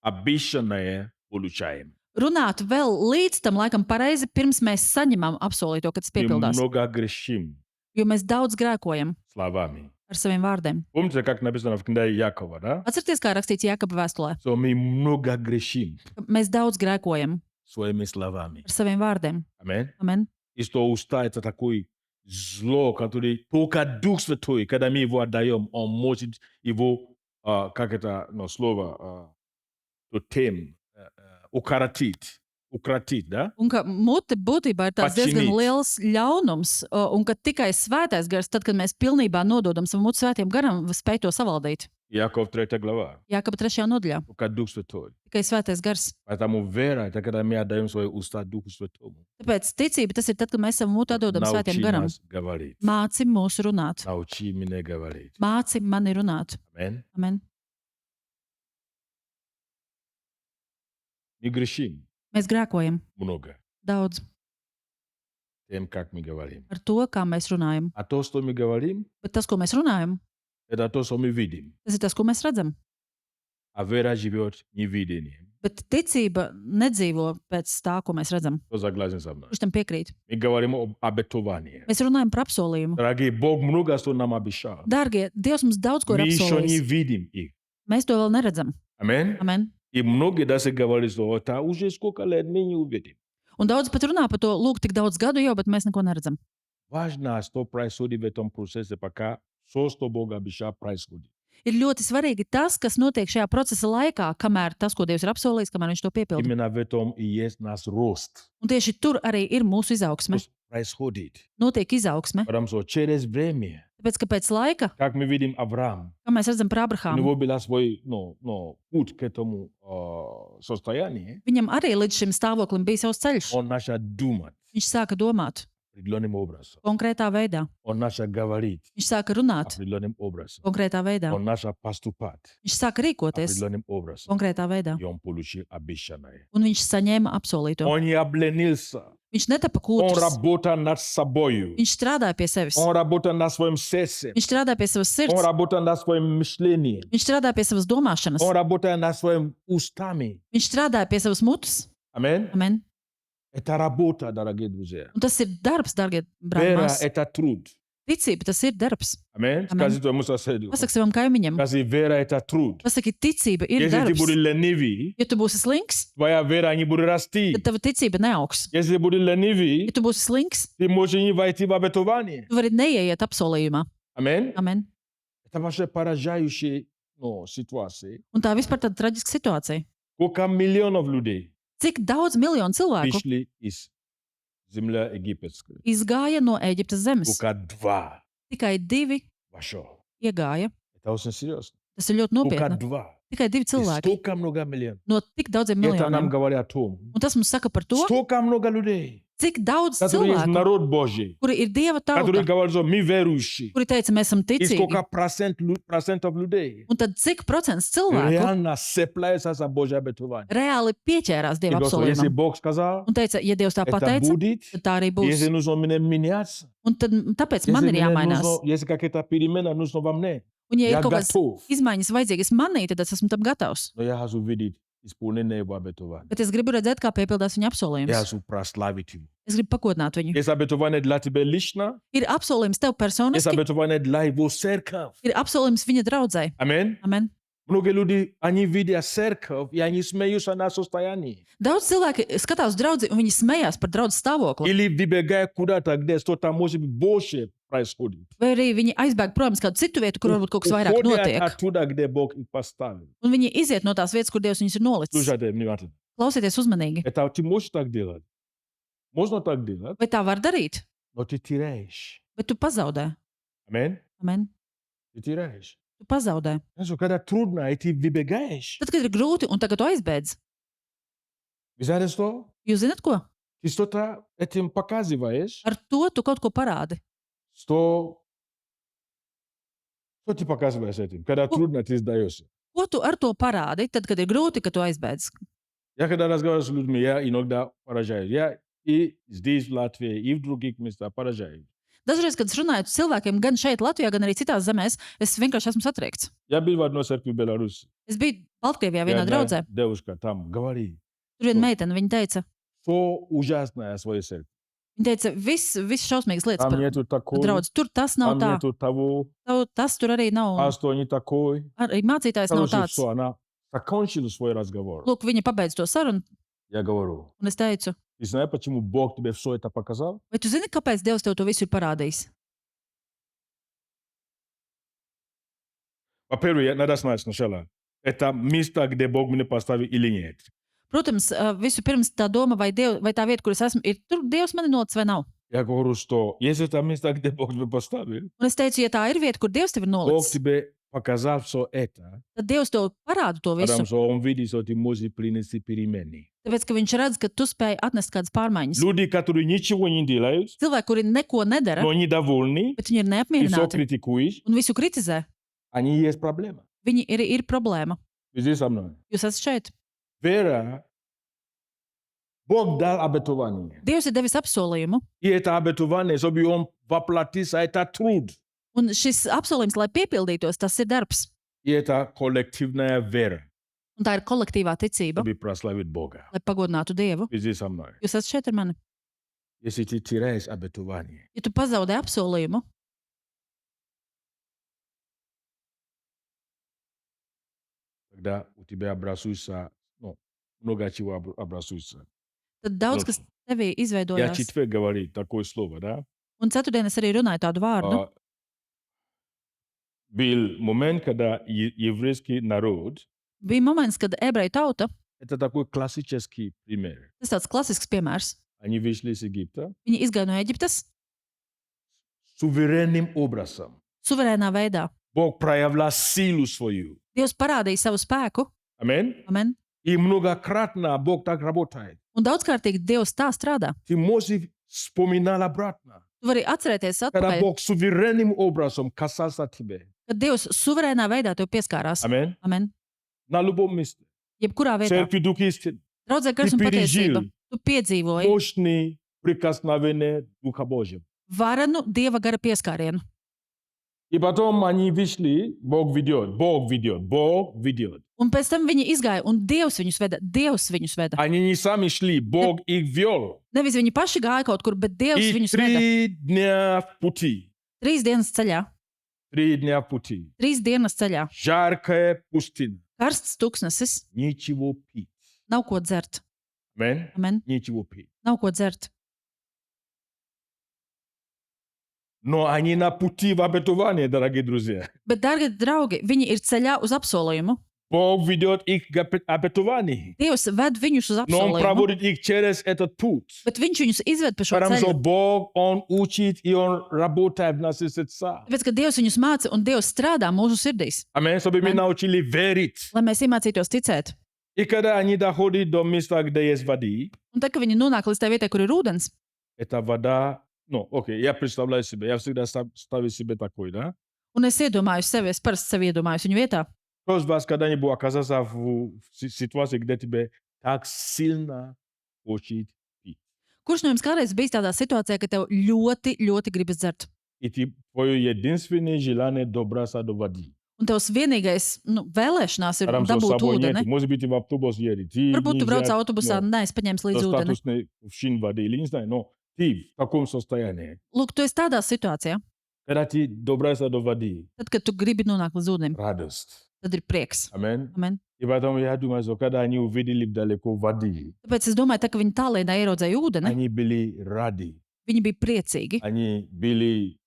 обещанное получаем.
Runāt vēl līdz tam laikam pareizi, pirms mēs saņemam apsolīto, kad tas
Мы
piepildās.
много грешим
Jo mēs daudz grēkojam
словами.
ar saviem vārdiem.
Помните, как написано в книге Якова, да?
Atcerieties, kā rakstīts Jākaba vēstulē.
Что мы много грешим
Ka mēs daudz grēkojam
своими словами.
ar saviem vārdiem.
Аминь.
Amen.
И что уста это такой зло, который только Дух Святой, когда мы его отдаем, он может его, как это слово, тем, укротить, да?
Un ka mute būtībā ir tāds diezgan
Pačinīt.
liels ļaunums, un ka tikai svētais gars, tad, kad mēs pilnībā nododam savu mutu svētiem garam, spēj to savaldīt.
Iakov 3. glava.
Jākapa 3. nodaļā.
Cu ca Duh Sfătul.
Tikai svētais gars.
Поэтому вера, это когда мы отдаем свои уста Духу Святому.
Tāpēc ticība tas ir tad, kad mēs savu mūtu atdodam svētiem
Научи
garam.
нас говорить.
Māci mūs runāt.
Научи меня говорить.
Māci mani runāt.
Amen.
Amen.
Не грешим
Mēs grēkojam
много
daudz
тем, как мы говорим.
ar to, kā mēs runājam.
А то, что мы говорим,
Bet tas, ko mēs runājam,
это то, что мы видим.
tas ir tas, ko mēs redzam.
А вера живет невидением.
Bet ticība nedzīvo pēc tā, ko mēs redzam.
Кто согласен со мной?
Kurš tam piekrīt?
Мы говорим об обетовании.
Mēs runājam par apsolījumu.
Дорогие, Бог много что нам обещал.
Dārgie, Dievs mums daudz ko ir
Мы еще не
apsolījis.
видим их.
Mēs to vēl neredzam.
Amen.
Amen.
И многие даже говорят, что это уже сколько лет мы не увидим.
Un daudz pat runā par to, lūk, tik daudz gadu jau, bet mēs neko neredzam.
Важно, что происходит в этом процессе, пока все, что Бог обещал, происходит.
Ir ļoti svarīgi tas, kas notiek šajā procesa laikā, kamēr tas, ko Dievs ir apsolījis, kamēr viņš to piepilda.
Именно в этом и есть наш рост.
Un tieši tur arī ir mūsu izaugsme.
Что происходит.
Notiek izaugsme.
Потому что через время,
Tāpēc, ka pēc laika,
как мы видим Авраам,
kā mēs redzam par
у
Abrahāmu,
него был свой путь к этому состоянию,
viņam arī līdz šim stāvoklim bija savs ceļš.
он начал думать
Viņš sāka domāt
определенным образом.
konkrētā veidā.
Он начал говорить
Viņš sāka runāt
определенным образом.
konkrētā veidā.
Он начал поступать
Viņš sāka rīkoties
определенным образом.
konkrētā veidā.
И он получил обещанное.
Un viņš saņēma apsolīto.
Он не обленился.
Viņš netapa
Он
kūtris.
работал над собой.
Viņš strādāja pie sevis.
Он работал над своим сердцем.
Viņš strādāja pie savas
Он
sirds.
работал над своим мышлением.
Viņš strādāja pie savas domāšanas.
Он работал над своими устами.
Viņš strādāja pie savas mutes.
Аминь.
Amen.
Это работа, дорогие друзья.
Un tas ir darbs, darbie brāļi.
Вера
māsas.
– это труд.
Ticība tas ir darbs.
Аминь.
Amen.
Скажи твоему соседу.
Pasaki savam kaimiņam,
Скажи, вера – это труд.
pasaki, ticība ir
Если ты
darbs.
будешь ленивый,
Ja tu būsi slinks,
твоя вера не будет расти.
tad tava ticība neaugs.
Если ты будешь ленивый,
Ja tu būsi slinks,
ты можешь не войти в обетование.
tu vari neieiet apsolījumā.
Аминь.
Amen.
Это вообще поражающая ситуация.
Un tā vispār tāda traģiska situācija.
Сколько миллионов людей
Cik daudz miljonu cilvēku
пришли из земли египетской.
izgāja no Ēģiptes zemes?
Только 2
Tikai 2
вошло.
iegāja.
Это очень серьезно.
Tas ir ļoti
Только
nopietni.
2.
Tikai 2
И
cilvēki
столько много миллионов.
no tik daudziem
Это нам
miljoniem.
говорит о том,
Un tas mums saka par to,
столько много людей,
cik daudz
которые есть
cilvēku,
народ Божий,
kuri ir Dieva
которые
tauta,
говорят, что мы верующие.
kuri teica, mēs esam
И сколько
ticīgi.
процентов людей
Un tad cik procents cilvēku
реально цепляются за Божье обетование.
reāli pieķērās
И
Dieva
говорят, что если
apsolījumam?
Бог сказал,
Un teica, ja Dievs tā
это
pateica,
будет.
tad tā arī
Если
būs.
нужно мне меняться,
Un tad, tāpēc
если,
man ir
мне
jāmainās.
нужно, если какая-то перемена нужна во мне,
Un, ja
я
ir kaut kādas
готов.
izmaiņas vajadzīgas manī, tad es esmu tam gatavs.
Но я хочу видеть исполнение его обетования.
Bet es gribu redzēt, kā piepildās viņa
Я
apsolījums.
хочу прославить его.
Es gribu pakodināt viņu.
Есть обетование для тебя лично,
Ir apsolījums tev
есть
personiski,
обетование для его церковь.
ir apsolījums viņa draudzē.
Аминь.
Amen.
Многие люди, они видят церковь, и они смеются на состоянии.
Daudz cilvēki skatās uz draugu, un viņi smējās par draugu stāvokli.
Или выбегают куда-то, где что-то может быть больше происходит.
Vai arī viņi aizbēg prom uz kādu citu vietu, kur varbūt kaut kas vairāk
Уходят
notiek.
оттуда, где Бог их поставил.
Un viņi iziet no tās vietas, kur Dievs viņus ir nolicis.
Слушайте внимательно.
Klausieties uzmanīgi.
Это ты можешь так делать. Можно так делать,
Vai tā var darīt?
но ты теряешь.
Bet tu pazaudē.
Аминь.
Amen.
Ты теряешь.
Tu pazaudē.
Потому когда трудно, и ты выбегаешь.
Tad, kad ir grūti, un tagad tu aizbēdz.
Вы знаете что?
Jūs zināt, ko?
Ты что-то этим показываешь,
Ar to tu kaut ko parādi.
что ты показываешь этим? Когда трудно, ты сдаешься.
Ko tu ar to parādi, tad, kad ir grūti, kad tu aizbēdz?
Я когда разговариваю с людьми, я иногда поражаюсь. Я и здесь, в Латвии, и в других местах поражаюсь.
Dažreiz, kad es runāju ar cilvēkiem, gan šeit, Latvijā, gan arī citās zemēs, es vienkārši esmu satriekts.
Я был в одной церкви в Беларуси.
Es biju Baltkrievijā vienā draudzē.
Девушка там говорит,
Tur viena meitene, viņa teica,
что ужасное своей церкви.
viņa teica, viss šausmīgas lietas
Там
par
нету такой,
draudzi. Tur tas nav
там
tā.
нету того,
Tas tur arī nav.
пастор не такой.
Arī mācītājs nav
Короче,
tāds.
все, она закончила свой разговор.
Lūk, viņa pabeidz to sarunu,
Я говорю,
un es teicu,
ты знаешь, почему Бог тебе все это показал?
vai tu zini, kāpēc Dievs tev to visu ir parādījis?
Во-первых, надо знать сначала, это место, где Бог меня поставил или нет.
Protams, vispirms tā doma, vai tā vieta, kur es esmu, ir tur Dievs mani nolicis vai nav.
Я говорю, что если это место, где Бог тебя поставил,
Un es teicu, ja tā ir vieta, kur Dievs tevi ir
Бог
nolicis,
тебе показал все это,
tad Dievs to parāda to
потому
visu.
что он видит, что ты можешь принести перемены.
Tāpēc, ka viņš redz, ka tu spēj atnest kādas pārmaiņas.
Люди, которые ничего не делают,
Cilvēki, kuri neko nedara,
но недовольны,
bet viņi ir
и все
neapmierināti
критикуешь,
un visu kritizē,
они есть проблема.
viņi ir problēma.
Вы здесь со мной?
Jūs esat šeit.
Вера, Бог дал обетование.
Dievs ir devis apsolījumu,
И это обетование, чтобы он воплотился, это труд.
un šis apsolījums, lai piepildītos, tas ir darbs.
И это коллективная вера,
Un tā ir kolektīvā ticība,
чтобы прославить Бога.
lai pagodinātu Dievu.
Вы здесь со мной?
Jūs esat šeit ar mani.
Если ты теряешь обетование,
Ja tu pazaudē apsolījumu,
тогда у тебя образуется, много чего образуется.
tad daudz kas tevī
Я
izveidojās.
четверг говорил такое слово, да?
Un ceturtdien es arī runāju tādu vārdu.
Был момент, когда еврейский народ,
Bija moments, kad ebreju tauta,
это такой классический пример.
tas tāds klasisks piemērs,
Они вышли из Египта
viņi izgāja no Eģiptes
суверенным образом.
suverēnā veidā.
Бог проявлял силу свою.
Dievs parādīja savu spēku,
Аминь.
amen.
И многократно Бог так работает.
Un daudzkārtīgi Dievs tā strādā.
Ты можешь вспоминать обратно.
Tu vari atcerēties
Когда
atpakaļ,
Бог суверенным образом касался тебя.
kad Dievs suverēnā veidā tev pieskārās.
Аминь.
Amen.
На любом месте.
Jebkurā vietā.
Церкви Дух истины.
Draudzē gars un
Tu
patiesība.
пережил.
Tu piedzīvoji
Мощный прикосновение Духа Божьего.
varanu Dieva gara pieskārienu.
И потом они вышли, Бог ведет, Бог ведет, Бог ведет.
Un pēc tam viņi izgāja, un Dievs viņus veda. Dievs viņus veda.
Они не сами шли, Бог их вел.
Nevis viņi paši gāja kaut kur, bet Dievs
И
viņus veda.
3 дня в пути.
3 dienas ceļā.
3 дня в пути.
3 dienas ceļā.
Жаркая пустыня.
Karsts tuksnesis.
Ничего пить.
Nav ko dzert.
Amen?
Amen.
Ничего пить.
Nav ko dzert.
Но они на пути в обетование, дорогие друзья.
Bet, darbie draugi, viņi ir ceļā uz apsolījumu.
Бог ведет их к обетованию.
Dievs ved viņus uz
Но Он
apsolījumu,
проводит их через этот путь.
bet viņš viņus izved pa šo
Потому что
ceļu.
Бог, Он учит и Он работает в наших сердцах.
Tāpēc, ka Dievs viņus māca un Dievs strādā mūsu sirdīs,
Аминь. Чтобы мы
Amen.
научили верить.
lai mēs iemācītos ticēt.
И когда они доходят до места, где есть воды,
Un tad, kad viņi nonāk līdz tai vietai, kur ir ūdens,
эта вода, я представляю себе, я всегда ставлю себе такой, да?
un es iedomājos sevi, es parasti sevi iedomājos viņu vietā.
Кто из вас когда-нибудь оказался в ситуации, где тебе так сильно хочет пить?
Kurš no jums kādreiz bijis tādā situācijā, ka tev ļoti, ļoti gribas dzert?
И твое единственное желание добраться до воды.
Un tavs vienīgais vēlēšanās ir
Потому что с
dabūt
собой нет.
ūdeni.
Может быть, ты в автобус едешь. Ты
Varbūt tu brauc
нельзя,
autobusā, neesi paņēmis līdzi ūdeni.
достаточно кувшин воды, или не знаю, но ты в таком состоянии.
Lūk, tu esi tādā situācijā,
Когда ты добрался до воды,
tad, kad tu gribi nonākt līdz ūdenim,
радость.
tad ir prieks.
Аминь.
Amen.
И поэтому я думаю, что когда они увидели вдалеко воды,
Tāpēc es domāju, tā, ka viņi tālēnā ieraudzīja ūdeni,
они были рады.
viņi bija priecīgi.
Они были,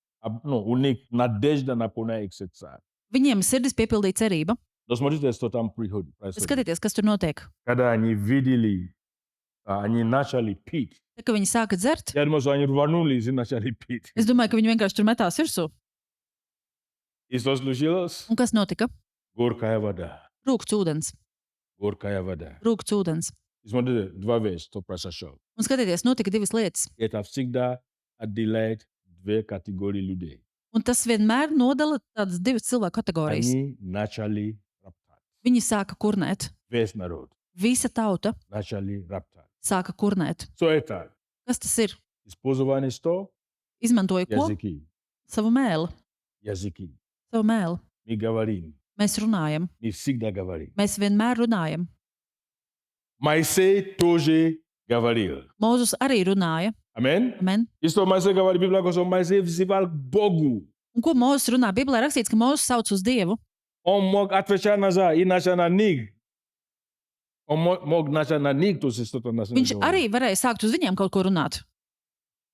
у них надежда наполняет их сердца.
Viņiem sirdis piepildīja cerība.
Но смотрите, что там происходит.
Skatieties, kas tur notiek.
Когда они видели, они начали пить.
Tā, ka viņi sāka dzert,
Я думаю, что они рванулись и начали пить.
es domāju, ka viņi vienkārši tur metās virsū.
И что случилось?
Un kas notika?
Горькая вода.
Rūkts ūdens.
Горькая вода.
Rūkts ūdens.
И смотрите, 2 вещи, что произошло.
Un skatieties, notika divas lietas.
Это всегда отделяет 2 категории людей.
Un tas vienmēr nodala tādas divas cilvēku kategorijas.
Они начали роптать.
Viņi sāka kurnēt.
Весь народ
Visa tauta
начали роптать.
sāka kurnēt.
Что это?
Kas tas ir?
Использование что?
Izmantoja ko?
Языки.
Savu mēli.
Языки.
Savu mēli.
Мы говорим.
Mēs runājam.
Мы всегда говорим.
Mēs vienmēr runājam.
Моисей тоже говорил.
Mūzus arī runāja.
Аминь.
Amen.
И что Моисей говорит, Библия говорит, что Моисей взывал к Богу.
Un ko Mūzes runā? Bībelē rakstīts, ka Mūzes sauc uz Dievu.
Он мог отвечать назад и начать на них. Он мог начать на них, то есть что-то начать.
Viņš arī varēja sākt uz viņiem kaut ko runāt.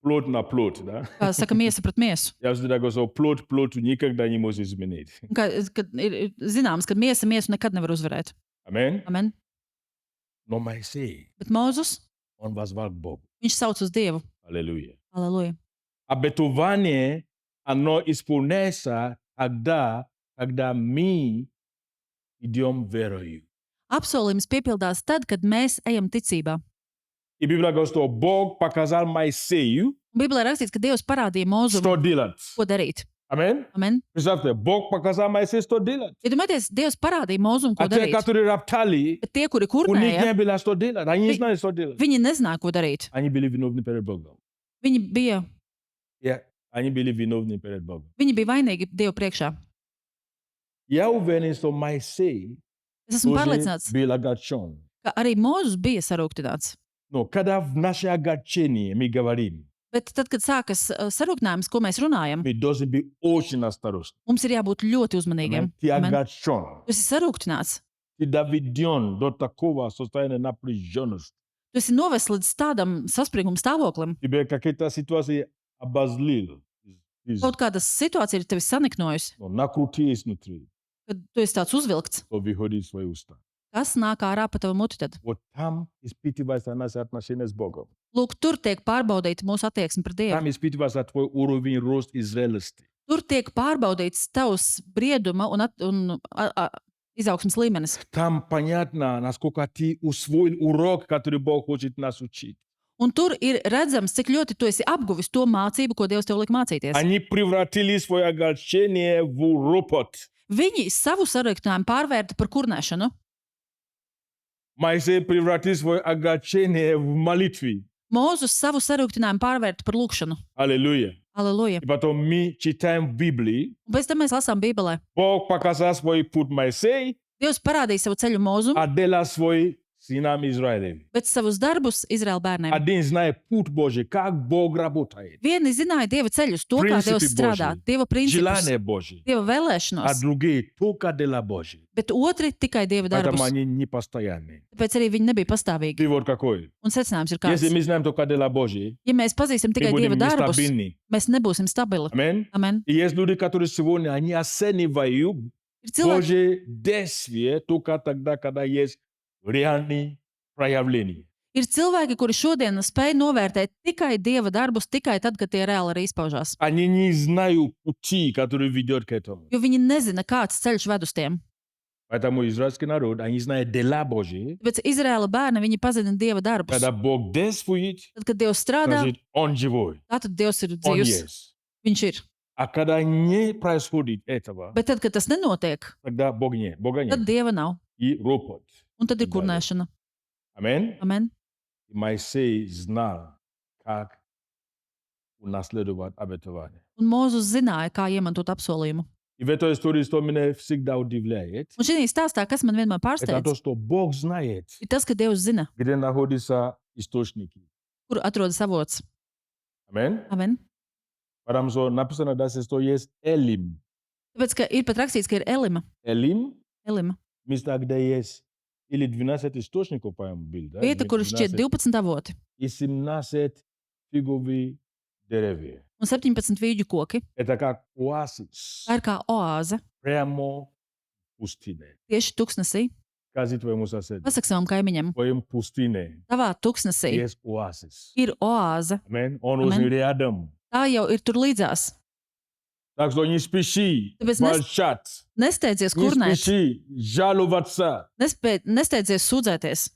Плоть на плоть, да?
Kā saka, miesa pret miesu.
Я всегда говорю, что плоть плоть никогда не может изменить.
Un Kā, kad ir zināms, ka miesa miesu nekad nevar uzvarēt.
Аминь.
Amen.
Но Моисей,
Bet Mūzus,
он возвал к Богу.
viņš sauc uz Dievu.
Аллилуйя.
Aleluja.
Обетование, оно исполняется тогда, когда мы идем верою.
Apsolījums piepildās tad, kad mēs ejam ticībā.
И Библия говорит, что Бог показал Моисею,
Bībelē rakstīts, ka Dievs parādīja Mozumu,
что делать.
ko darīt.
Аминь.
Amen.
Представьте, Бог показал Моисею, что делать.
Iedomājieties, Dievs parādīja Mozumu, ko
А те,
darīt.
которые роптали,
Bet tie, kuri
у них
kurnēja,
не было, что делать. Они не знали, что делать.
viņi nezināja, ko darīt.
Они были виновны перед Богом.
Viņi bija
Они были виновны перед Богом.
vainīgi Dievu priekšā.
Я уверен, что Моисей
Es esmu
тоже
pārliecināts,
был огорчен.
ka arī Mozus bija sarūktināts.
Но когда в наше огорчение мы говорим,
Bet tad, kad sākas sarūktinājums, ko mēs runājam,
мы должны быть очень осторожны.
mums ir jābūt ļoti uzmanīgiem.
Ты
Amen.
огорчен.
Tu esi sarūktināts.
Ты доведен до такого состояния напряженности.
Tu esi novests līdz tādam saspringuma stāvoklim.
Тебе какие-то ситуации обозлил.
Kaut kāda situācija ir tevi saniknojusi,
Накрути изнутри,
kad tu esi tāds uzvilkts.
то выходит из своих уст.
Kas nāk ārā pa tavu muti tad?
Вот там испытывается наше отношение с Богом.
Lūk, tur tiek pārbaudīta mūsu attieksme pret Dievu.
Там испытывается твой уровень роста и зрелости.
Tur tiek pārbaudīts tavs brieduma un izaugsmas līmenis.
Там понятно, насколько ты усвоил урок, который Бог хочет нас учить.
Un tur ir redzams, cik ļoti tu esi apguvis to mācību, ko Dievs tev lika mācīties.
Они превратили свое огорчение в ропот.
Viņi savu sarūktinājumu pārvērta par kurnēšanu.
Моисей превратил свое огорчение в молитву.
Mozus savu sarūktinājumu pārvērta par lūkšanu.
Аллилуйя.
Aleluja.
И потом мы читаем в Библии.
Un pēc tam mēs lasām Bībelē.
Бог показал свой путь Моисею,
Dievs parādīja savu ceļu Mozum,
а дела свой сынам Израилевым.
bet savus darbus Izraēla bērniem.
Один знает путь Божий, как Бог работает.
Vieni zināja Dieva ceļus, to, kā
Principi
Dievs strādā,
Božji.
Dieva principus,
Желание Божие.
Dieva
А
vēlēšanos,
другие только дела Божьи.
bet otri tikai Dieva
Поэтому
darbus.
они не постоянные.
Tāpēc arī viņi nebija pastāvīgi.
Вывод какой?
Un secinājums ir kāds.
Если мы знаем только дела Божьи,
Ja mēs pazīstam
мы
tikai
будем
Dieva darbus,
нестабильны.
mēs nebūsim stabili.
Аминь.
Amen.
И есть люди, которые сегодня, они оценивают
Ir cilvēki,
Божье действие только тогда, когда есть реальные проявления.
ir cilvēki, kuri šodien spēj novērtēt tikai Dieva darbus, tikai tad, kad tie reāli arī izpaužās.
Они не знают пути, который ведет к этому.
Jo viņi nezina, kāds ceļš ved uz tiem.
Поэтому израильский народ, они знают дела Божьи.
Tāpēc Izraēla bērni, viņi pazina Dieva darbus.
Когда Бог действует,
Tad, kad Dievs strādā,
значит, Он живой,
tad Dievs ir
Он
dzīvs.
есть.
Viņš ir.
А когда не происходит этого,
Bet tad, kad tas nenotiek,
тогда Бога нет.
tad Dieva nav.
И ропот.
Un tad ir
Да,
kurnēšana.
Аминь.
Amen.
И Моисей знал, как унаследовать обетование.
Un Mozus zināja, kā iemantot apsolījumu.
И в этой истории, что меня всегда удивляет,
Un šī stāstā, kas man vienmēr
это то,
pārsteidz,
что Бог знает,
ir tas, ka Dievs zina,
где находятся источники.
kur atrodas avots.
Аминь.
Amen.
Потому что написано, что есть Элим.
Tāpēc, ka ir pat rakstīts, ka ir Elima.
Элим, место, где есть или 12 источников, по-моему, был, да?
Vieta,
Или
kur šķiet 12 avoti
и 17 фиговые деревья.
un 17 vīģu koki.
Это как оазис.
Tā ir kā oāze
Прямо в пустыне.
tieši tuksnesī.
Скажи твоему соседу.
Pasaka savam kaimiņam,
В твоем пустыне
tavā tuksnesī
есть оазис.
ir oāze.
Аминь. Он
Amen.
уже рядом.
Tā jau ir tur līdzās.
Так что не спеши
Tāpēc
молчать.
nesteidzies
Не
kurnēt,
спеши жаловаться.
nesteidzies sūdzēties.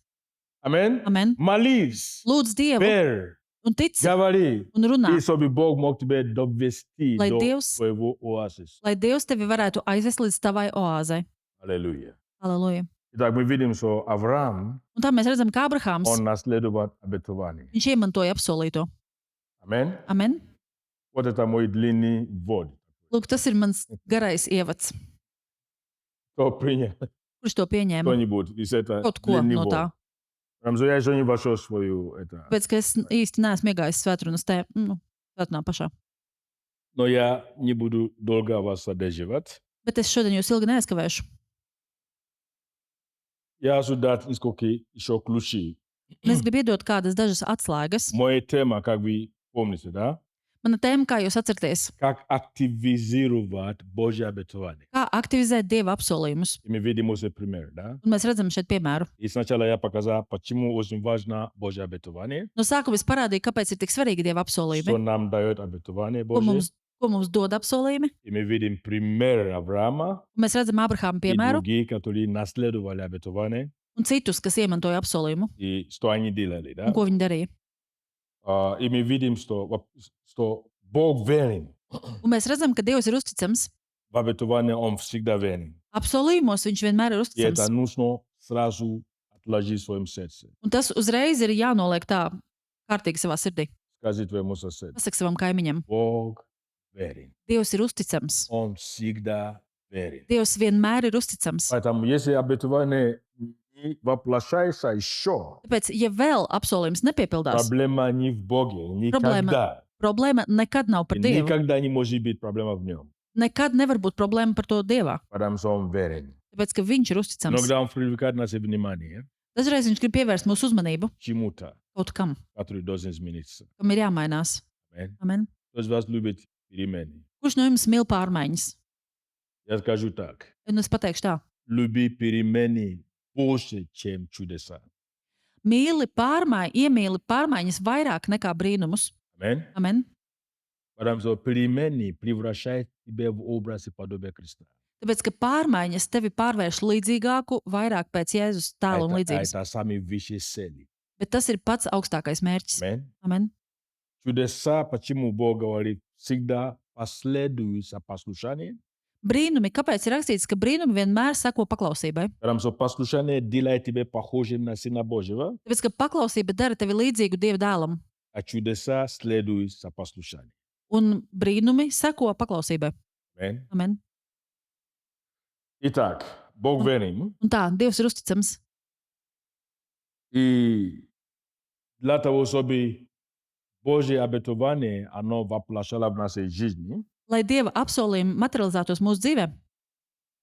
Аминь.
Amen.
Молись.
Lūdz Dievu
Верь.
un tic
Говори.
un runā,
И чтобы Бог мог тебя довести
Lai
до
Dievs-
своего оазиса.
lai Dievs tevi varētu aizvest līdz tavai oāzei.
Аллилуйя.
Aleluja.
Итак, мы видим, что Авраам,
Un tā mēs redzam, kā Abrahāms,
он наследовал обетование.
viņš iemantoja apsolīto.
Аминь.
Amen.
Вот это мой длинный ввод.
Lūk, tas ir mans garais ievads.
Кто принял
Kurš to pieņēma?
кто-нибудь из этого
Kaut ko
длинный
no
ввод?
tā.
Потому что я еще не вошел в свою это.
Tāpēc, ka es īsti neesmu iegājis svētrunas tē, svētrunā pašā.
Но я не буду долго вас задерживать.
Bet es šodien jūs ilgi neaizkavēšu.
Я хочу дать несколько еще ключей.
Un es gribu iedot kādas dažas atslēgas.
Моя тема, как вы помните, да?
Mana tēma, kā jūs atceraties,
Как активизировать Божье обетование.
kā aktivizēt Dieva apsolījumus.
И мы видим уже пример, да?
Un mēs redzam šeit piemēru.
И сначала я показал, почему очень важно Божье обетование,
No sākuma es parādīju, kāpēc ir tik svarīgi Dieva apsolījumi,
что нам дает обетование
ko
Божье.
Ko mums dod apsolījumi?
И мы видим пример Авраама
Mēs redzam Abrahāma
и
piemēru
другие, которые наследовали обетование,
un citus, kas iemantoja apsolījumu.
и что они делали, да?
Un ko viņi darīja?
И мы видим, что Бог верен.
Un mēs redzam, ka Dievs ir uzticams.
В обетование Он всегда верен.
Apsolījumos viņš vienmēr ir
И это
uzticams.
нужно сразу отложить в своем сердце.
Un tas uzreiz ir jānoliek tā kārtīgi savā sirdī.
Скажи твоему соседу.
Pasaka savam kaimiņam,
Бог верен.
Dievs ir uzticams.
Он всегда верен.
Dievs vienmēr ir uzticams.
Поэтому если обетование не воплощается еще,
Tāpēc, ja vēl apsolījums nepiepildās,
проблема не в Боге. Никогда.
problēma nekad nav par
И
Dievu.
никогда не может быть проблема в Нем.
Nekad nevar būt problēma par to Dievā.
Потому что Он верен.
Tāpēc, ka viņš ir uzticams.
Иногда Он привлекает наше внимание
Dažreiz viņš grib pievērst mūsu uzmanību
к чему-то,
kaut kam,
который должен измениться.
kam ir jāmainās.
Аминь.
Amen.
Кто из вас любит перемены?
Kurš no jums mīl pārmaiņas?
Я скажу так.
Un es pateikšu tā.
Люби перемены больше, чем чудеса.
Iemīli pārmaiņas vairāk nekā brīnumus.
Аминь.
Amen.
Потому что перемены превращают тебя в образ и подобие Христа.
Tāpēc, ka pārmaiņas tevi pārvērš līdzīgāku, vairāk pēc Jēzus tēla un līdzības.
Это самые высшие цели.
Bet tas ir pats augstākais mērķis.
Аминь.
Amen.
Чудеса, почему Бог говорит, всегда последуй за послушанием.
Brīnumi, kāpēc ir rakstīts, ka brīnumi vienmēr seko paklausībai?
Потому что послушание делает тебя похожим на Сына Божьего,
Tāpēc, ka paklausība dara tevi līdzīgu Dieva dēlam,
а чудеса следуй за послушанием.
un brīnumi seko paklausībai.
Аминь.
Amen.
Итак, Бог верен.
Un tā, Dievs ir uzticams.
И для того, чтобы Божье обетование, оно воплощало в нашей жизни,
Lai Dieva apsolījumi materializētos mūsu dzīvē,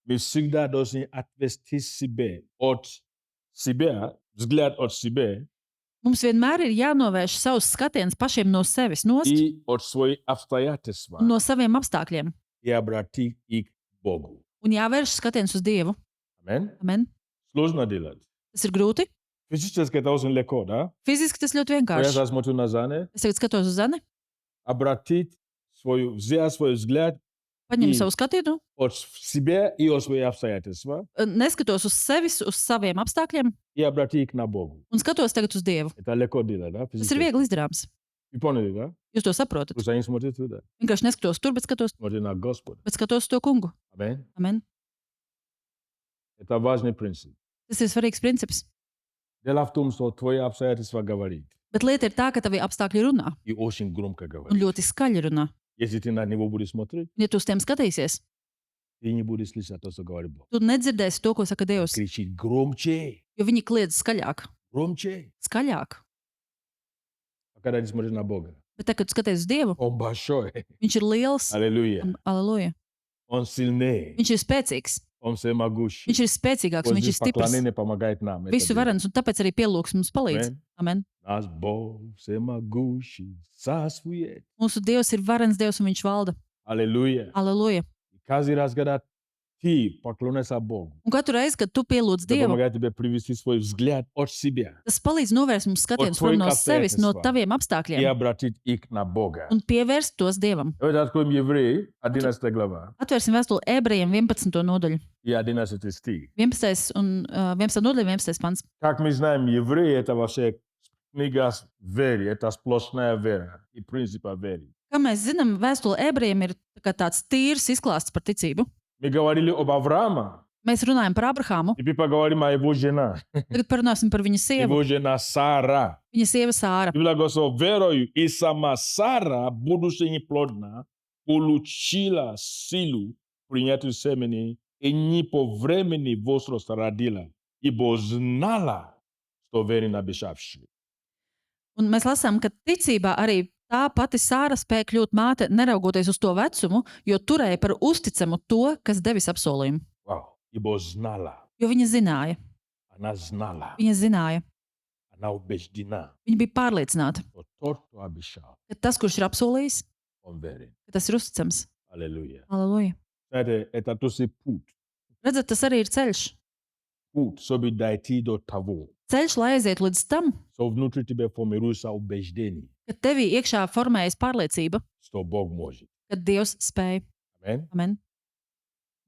мы всегда должны отвести от себя, взгляд от себя
mums vienmēr ir jānovērš savs skatiens pašiem no sevis nost
и от своих обстоятельств
un no saviem apstākļiem,
и обратить их к Богу.
un jāvērš skatiens uz Dievu.
Аминь.
Amen.
Сложно делать.
Tas ir grūti.
Физически это очень легко, да?
Fiziski tas ļoti
Я
vienkārši.
смотрю на Зане,
Es tagad skatos uz Zani,
взять свой взгляд
paņemu
И-
savu skatienu,
от себя и от своих обстоятельств
neskatos uz sevis, uz saviem apstākļiem
и обратить их на Богу.
un skatos tagad uz Dievu.
Это легко делать, да?
Tas ir
Физически.
viegli izdarāms.
Вы поняли, да?
Jūs to saprotat.
Просто не смотрите туда.
Vienkārši neskatos tur, bet
Смотрите на Господа.
skatos uz to kungu.
Аминь.
Amen.
Это важный принцип.
Tas ir svarīgs princips.
Дело в том, что твои обстоятельства говорит
Bet lieta ir tā, ka tavi apstākļi runā
и очень громко
un
говорит.
ļoti skaļi runā.
Если ты на него будешь смотреть,
Un, ja tu uz tiem skatīsies,
ты не будешь слышать то, что говорит Бог.
tu nedzirdēsi to, ko saka Dievs.
Кричит громче,
Jo viņi kliedz skaļāk.
громче.
Skaļāk.
А когда ты смотришь на Бога,
Bet, tā, kad tu skaties uz Dievu,
Он большой.
viņš ir liels.
Аллилуйя.
Aleluja.
Он сильный.
Viņš ir spēcīgs.
Он всемогущий.
Viņš ir spēcīgāks un
Вот
viņš ir
здесь
stiprs.
поклонение помогает нам. это
Visu
делать.
varens, un tāpēc arī pielūgs mums palīdz.
Amen.
Amen.
Наш Бог всемогущий, царствует.
Mūsu Dievs ir varens Dievs un viņš valda.
Аллилуйя.
Aleluja.
И каждый раз, когда ты поклоняешься Богу,
Un katru reizi, kad tu pielūdz
это
Dievu,
помогает тебе привести свой взгляд от себя
tas palīdz novērst mums skatienus
От
prom no
твоих
sevis, no
обстоятельств.
taviem
и
apstākļiem
обратить их на Бога.
un pievērst tos Dievam.
Давайте откроем Евреи, 11 глава
Atvērsim vēstuli ebrejiem 11. nodaļu.
и 11 стих.
11. un 11. nodaļa, 11. pants.
Как мы знаем, евреи — это вообще книга веры, это сплошная вера и принципа веры.
Kā mēs zinām, vēstule ebrejiem ir tā kā tāds tīrs izklāsts par ticību.
Мы говорили об Аврааме,
Mēs runājam par Abrahāmu,
теперь поговорим о его жене.
tagad parunāsim par viņa sievu.
Его жена Сара.
Viņa sieva Sāra.
Библия говорит, что верою и сама Сара, будучи неплодна, получила силу принять семени и не по времени возраста родила, ибо знала, что верен обещавший.
Un mēs lasām, ka ticībā arī tā pati Sāra spēja kļūt māte, neraugoties uz to vecumu, jo turēja par uzticamu to, kas devis apsolījumu.
Вау. Ибо знала,
Jo viņa zināja,
она знала,
viņa zināja,
она убеждена,
viņa bija pārliecināta,
что тот, кто обещал,
ka tas, kurš ir apsolījis,
он верен.
ka tas ir uzticams.
Аллилуйя.
Aleluja.
Знаете, это тоже путь.
Redzat, tas arī ir ceļš.
Путь, чтобы дойти до того,
Ceļš, lai aizietu līdz tam,
что внутри тебя формируется убеждение,
ka tevī iekšā formējas pārliecība,
что Бог может.
kad Dievs spēj.
Amen.
Amen.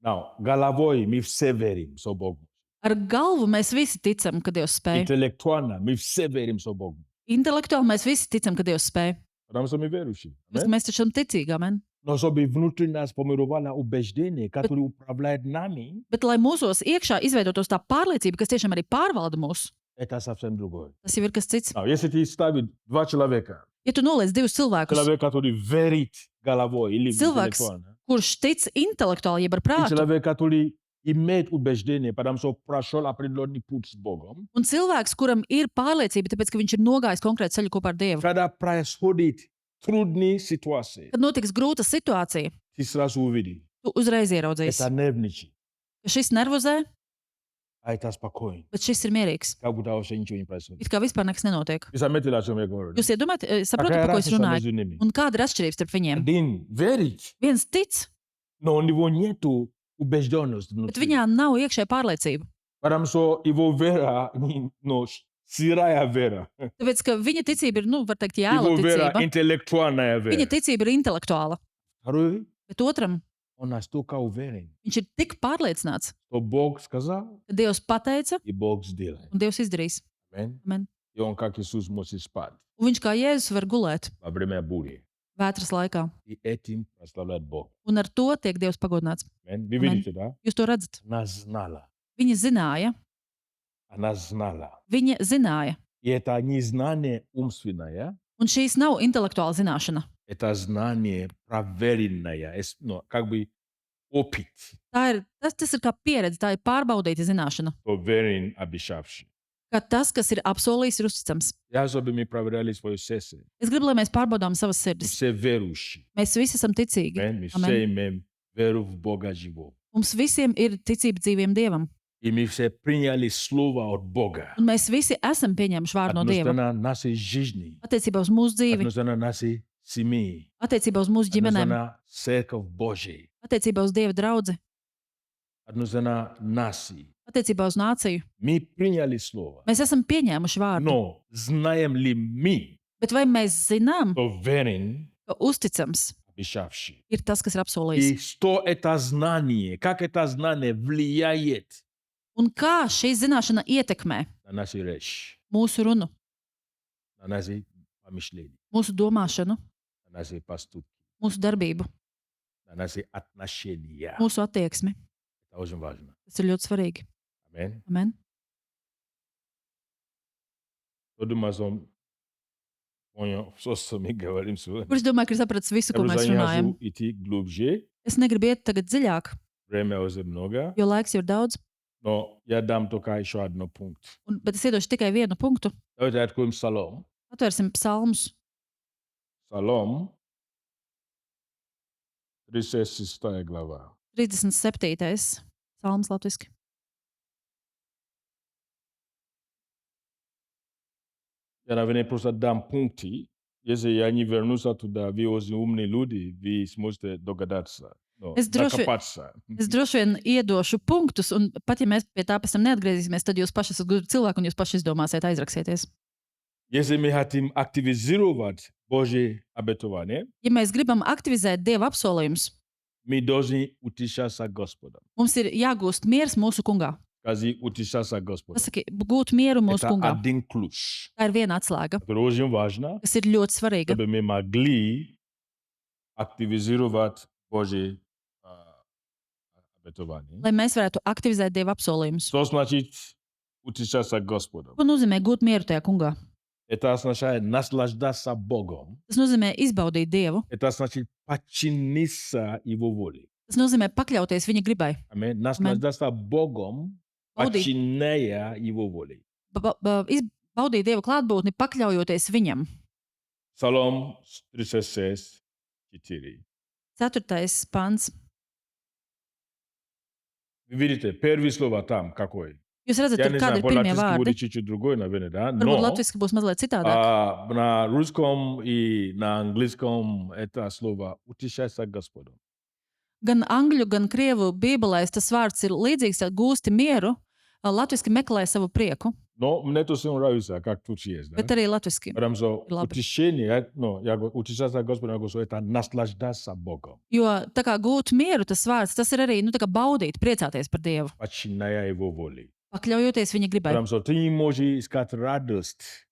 Now, galavoi mi severim so Bogum.
Ar galvu mēs visi ticam, ka Dievs spēj.
Intelektualna mi severim so Bogum.
Intelektuāli mēs visi ticam, ka Dievs spēj.
Adam so mi veruši.
Bet
Amen.
mēs taču esam ticīgi. Amen.
No so bi vnutri nas pomirovala ubeždenie, katuri upravljает nami,
Bet, lai mūsos iekšā izveidotos tā pārliecība, kas tiešām arī pārvalda mūs,
это совсем другое.
tas jau ir kas cits.
Now, если ты ставишь два человека,
Ja tu noliec divus cilvēkus,
человек, который верит головой или
Cilvēks,
интеллектуально,
kurš tic intelektuāli, jeb ar
и
prātu,
человек, который имеет убеждение, потому что прошел определенный путь с Богом,
un cilvēks, kuram ir pārliecība, tāpēc, ka viņš ir nogājis konkrētu ceļu kopā ar Dievu.
когда происходит трудные ситуации,
Kad notiks grūta situācija,
ты сразу увидишь,
tu uzreiz ieraudzīsi,
это нервничает,
ka šis nervozē,
а это спокойно,
bet šis ir mierīgs.
как будто вообще ничего не происходит.
It kā vispār nekas nenotiek.
Вы заметили, о чем я говорю?
Jūs iedomājaties, saprotat,
Какая
par ko es
разница
runāju?
между ними?
Un kāda ir atšķirība starp viņiem?
Один верит,
Viens tic,
но у него нету убежденности
bet
внутри.
viņā nav iekšējā pārliecība.
Потому что его вера, ну, сырая вера,
Tāpēc, ka viņa ticība ir, var teikt, jēla
его вера
ticība.
интеллектуальная
Viņa
вера.
ticība ir intelektuāla,
Второй,
bet otram
он настолько уверен,
viņš ir tik pārliecināts,
что Бог сказал,
ka Dievs pateica
и Бог сделает.
un Dievs izdarīs.
Аминь.
Amen.
И он, как Иисус, может спать
Un viņš kā Jēzus var gulēt
во время бури.
vētras laikā.
И этим прославляет Бог.
Un ar to tiek Dievs pagodināts.
Аминь. Вы
Amen.
видите, да?
Jūs to redzat?
Она знала.
Viņa zināja,
Она знала.
viņa zināja.
И это не знание умственное,
Un šīs nav intelektuāla zināšana.
это знание проверенное, ну, как бы опыт,
Tas ir kā pieredze, tā ir pārbaudīta zināšana.
уверен, обещавший.
Ka tas, kas ir apsolījis, ir uzticams.
Я, чтобы мы проверяли свое сердце.
Es gribu, lai mēs pārbaudām savas sirdis.
Все верующие.
Mēs visi esam ticīgi.
Аминь. Мы
Amen.
все имеем веру в Бога живого.
Mums visiem ir ticība dzīviem Dievam.
И мы все приняли слово от Бога.
Un mēs visi esam pieņēmuši vārdu no Dieva.
Относительно нашей жизни,
Attiecībā uz mūsu dzīvi,
относительно нашей семьи,
attiecībā uz mūsu ģimenēm,
относительно Церковь Божьей,
attiecībā uz Dieva draudzi,
относительно нации.
attiecībā uz nāciju.
Мы приняли слово.
Mēs esam pieņēmuši vārdu.
Но знаем ли мы,
Bet vai mēs zinām,
кто верен,
ka uzticams
обещавший?
ir tas, kas ir
И
apsolījis?
что это знание, как это знание влияет
Un kā šī zināšana ietekmē
на нашу речь,
mūsu runu,
на наши помышления,
mūsu domāšanu,
на наши поступки,
mūsu darbību,
на наши отношения.
mūsu attieksmi.
Это очень важно.
Tas ir ļoti svarīgi.
Аминь.
Amen.
Кто думает, что понял, что мы говорим сегодня?
Kurš domā, ka ir sapratis visu,
Я
ko mēs
просто не
runājam?
хочу идти глубже.
Es negribu iet tagad dziļāk,
Время уже много.
jo laiks jau ir daudz.
Но я dam только еще один пункт.
Bet es iedošu tikai vienu punktu.
Давайте откроем Псалом.
Atvērsim psalmus.
Псалом, 36 глава.
37. Psalms latviski.
Я, наверное, просто дам пункты. Если я не вернусь туда, вы очень умные люди, вы сможете догадаться. No,
Es droši-
докопаться.
Es droši vien iedošu punktus, un pat ja mēs pie tā pēc tam neatgriezīsimies, tad jūs paši esat gudri cilvēki un jūs paši izdomāsiet, aizraksieties.
Если мы хотим активизировать Божье обетование,
Ja mēs gribam aktivizēt Dieva apsolījumus,
мы должны утешаться Господом.
mums ir jāgūst miers mūsu kungā.
Скажи, утешаться Господом.
Pasaki, gūt mieru mūsu
Это
kungā.
один ключ.
Tā ir viena atslēga,
Это очень важно,
kas ir ļoti svarīga.
чтобы мы могли активизировать Божье обетование.
Lai mēs varētu aktivizēt Dieva apsolījumus.
Что значит утешаться Господом?
Ko nozīmē gūt mieru tajā kungā?
Это означает наслаждаться Богом.
Tas nozīmē izbaudīt Dievu.
Это значит подчиниться Его воле.
Tas nozīmē pakļauties viņa gribai.
Аминь. Наслаждаться Богом,
Baudīt,
подчиняя Его воле.
baudīt Dieva klātbūtni, pakļaujoties viņam.
Псалом 36, 4.
4. pants.
Вы видите, первое слово там какое?
Jūs redzat,
Я
tur
не
kādi
знаю,
ir pirmie
по-латински
vārdi.
будет чуть-чуть другое, наверное, да?
Varbūt
Но
latviski būs mazliet citādāk.
на русском и на английском это слово утешаться Господом.
Gan angļu, gan krievu bībelēs tas vārds ir līdzīgs ar gūsti mieru, Latviski meklē savu prieku,
Но мне то се нравится, как тут есть, да?
bet arī latviski.
Потому что
Labi.
утешение, утешаться Господом, это наслаждаться Богом,
Jo tā kā gūt mieru, tas vārds, tas ir arī tā kā baudīt, priecāties par Dievu,
подчиняя Его воле.
pakļaujoties viņa gribai.
Потому что ты не можешь искать радость.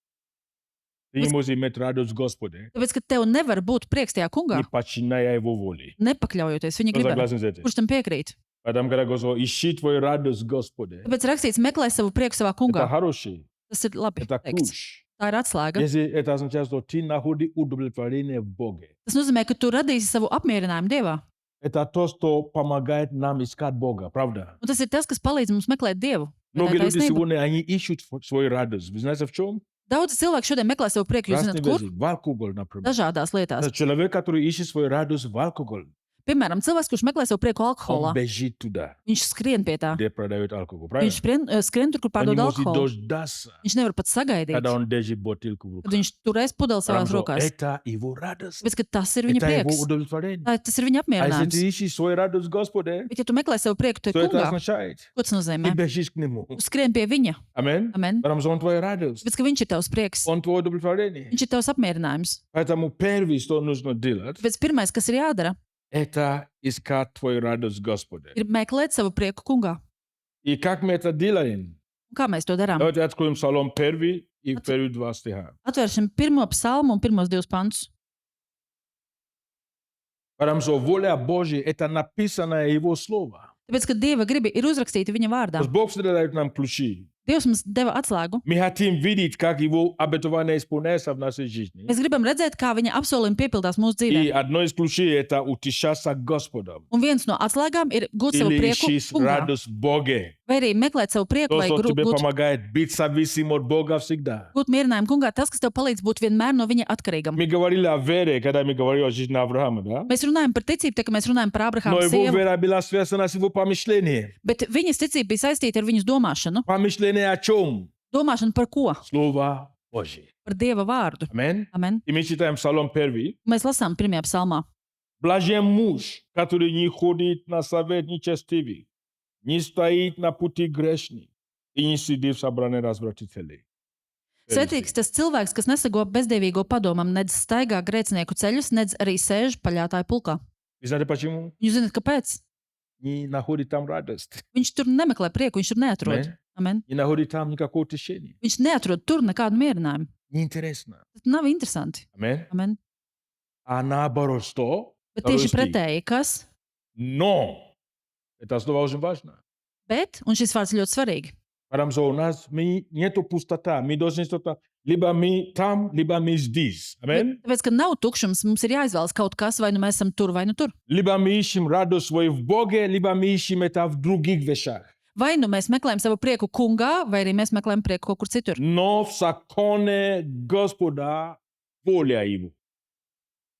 Ты не можешь иметь радость в Господе,
Tāpēc, ka tev nevar būt prieks tajā kungā,
не подчиняя Его воле.
nepakļaujoties viņa
Кто
gribai.
согласен с этим?
Kurš tam piekrīt?
Потому когда Господь ищи твою радость в Господе,
Tāpēc rakstīts, meklē savu prieku savā
это
kungā.
хороший,
Tas ir labi
это
teikts.
ключ.
Tā ir atslēga.
Если это означает, что ты находишь удовлетворение в Боге,
Tas nozīmē, ka tu radīsi savu apmierinājumu Dievā.
это то, что помогает нам искать Бога, правда?
Un tas ir tas, kas palīdz mums meklēt Dievu. Vai tā
Многие
ir
люди
taisnība?
сегодня, они ищут свою радость. Вы знаете в чем?
Daudzi cilvēki šodien meklē savu prieku, jūs
Разные
zināt, kur?
вещи. В алкоголь, например.
Dažādās lietās.
Человек, который ищет свою радость в алкоголь,
Piemēram, cilvēks, kurš meklē savu prieku alkoholā,
он бежит туда,
viņš skrien pie tā.
где продают алкоголь, правильно?
Viņš skrien tur, kur
Он не
pārdod
может
alkoholu.
дождаться,
Viņš nevar pat sagaidīt,
когда он держит бутылку в
kad
руках.
viņš turēs pudeli savās
Потому что
rokās.
это его радость,
Tāpēc, ka tas ir viņa
это его
prieks.
удовлетворение.
Tas ir viņa
А если
apmierinājums.
ты ищешь свою радость в Господе,
Bet, ja tu meklē savu prieku tajā
что это
kungā,
означает?
ko tas
Ты
nozīmē?
бежишь к Нему.
Tu skrien pie viņa.
Аминь.
Amen.
Потому что Он твоя радость,
Tāpēc, ka viņš ir tavs prieks.
Он твое удовлетворение.
Viņš ir tavs apmierinājums.
Поэтому первое, что нужно делать,
Tāpēc pirmais, kas ir jādara,
это искать твою радость в Господе.
ir meklēt savu prieku kungā.
И как мы это делаем?
Un kā mēs to darām?
Давайте откроем Псалом 1 и первые 2 стиха.
Atvērsim pirmo psalmu un pirmos divus pantus.
Потому что воля Божья – это написанное Его Слово.
Tāpēc, ka Dieva griba ir uzrakstīta viņa vārdā.
То есть Бог всегда дает нам ключи.
Dievs mums deva atslēgu.
Мы хотим видеть, как Его обетование исполняется в нашей жизни.
Mēs gribam redzēt, kā viņa apsolījumi piepildās mūsu dzīvē.
И одно из ключей – это утешаться Господом.
Un viens no atslēgām ir gūt savu
Или
prieku
ищешь
kungā.
радость в Боге.
Vai arī meklēt savu prieku
То,
vai
что тебе
gūt
помогает быть зависимым от Бога всегда.
mierinājumu kungā. Tas, kas tev palīdz būt vienmēr no viņa atkarīgam.
Мы говорили о вере, когда мы говорили о жизни Авраама, да?
Mēs runājam par ticību, tā kā mēs runājam par
Но
Abrahāmu
его
sievu,
вера была связана с его помышлением.
bet viņas ticība bija saistīta ar viņas domāšanu.
Помышление о чем?
Domāšanu par ko?
Слово Божье.
Par Dieva vārdu.
Аминь.
Amen.
И мы читаем Псалом 1.
Mēs lasām pirmajā psalmā.
Блажен муж, который не ходит на совет нечестивых, не стоит на пути грешных и не сидит в собрании развратителей.
Svetīgs tas cilvēks, kas nesago bezdievīgo padomam, nedz staigā grēcinieku ceļus, nedz arī sēž paļātāju pulkā.
Вы знаете почему?
Jūs zināt, kāpēc?
Не находит там радость.
Viņš tur nemeklē prieku, viņš tur neatrod.
Аминь.
Amen.
Не находит там никакого утешения.
Viņš neatrod tur nekādu mierinājumu.
Неинтересно.
Tas nav interesanti.
Аминь.
Amen.
А наоборот, что?
Bet tieši
Rusti.
pretēji, kas?
Но. Это слово очень важно.
Bet, un šis vārds ļoti svarīgi.
Потому что у нас нету пустота. Мы должны что-то... Либо мы там, либо мы здесь. Аминь.
Tāpēc, ka nav tukšums, mums ir jāizvēlas kaut kas, vai nu mēs esam tur, vai nu tur.
Либо мы ищем радость свою в Боге, либо мы ищем это в других вещах.
Vai nu mēs meklējam savu prieku kungā, vai arī mēs meklējam prieku kaut kur citur.
Но в законе Господа воля Его.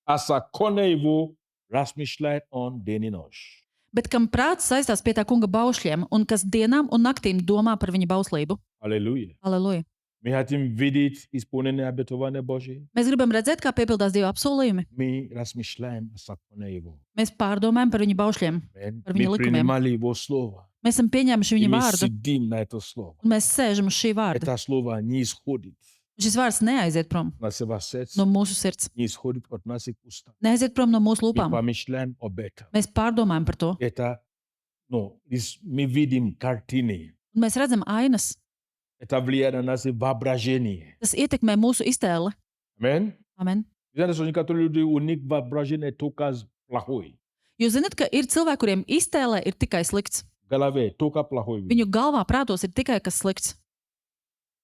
А законе Его размышляет Он день и ночь.
Bet kam prāts saistās pie tā kunga baušļiem, un kas dienām un naktīm domā par viņa bauslību.
Аллилуйя.
Aleluja!
Мы хотим видеть исполнение обетования Божьего.
Mēs gribam redzēt, kā piepildās Dieva apsolījumi.
Мы размышляем о законе Его.
Mēs pārdomājam par viņa baušļiem.
Аминь.
Par viņa
Мы
likumiem.
принимали Его Слово.
Mēs esam pieņēmuši
И
viņa
мы
vārdu,
сидим на это Слово.
un mēs sēžam uz šī vārda.
Это Слово не исходит
Šis vārds neaiziet prom
от нашего сердца,
no mūsu sirds,
не исходит от наших уст.
neaiziet prom no mūsu
Мы
lūpām.
помышляем об этом.
Mēs pārdomājam par to,
Это, мы видим картины.
un mēs redzam ainas.
Это влияет на наше воображение.
Tas ietekmē mūsu iztēli.
Аминь.
Amen.
Знаете, что некоторые люди, у них воображение только плохое.
Jūs zināt, ka ir cilvēki, kuriem iztēlē ir tikai slikts.
В голове только плохое.
Viņu galvā, prātos ir tikai kas slikts.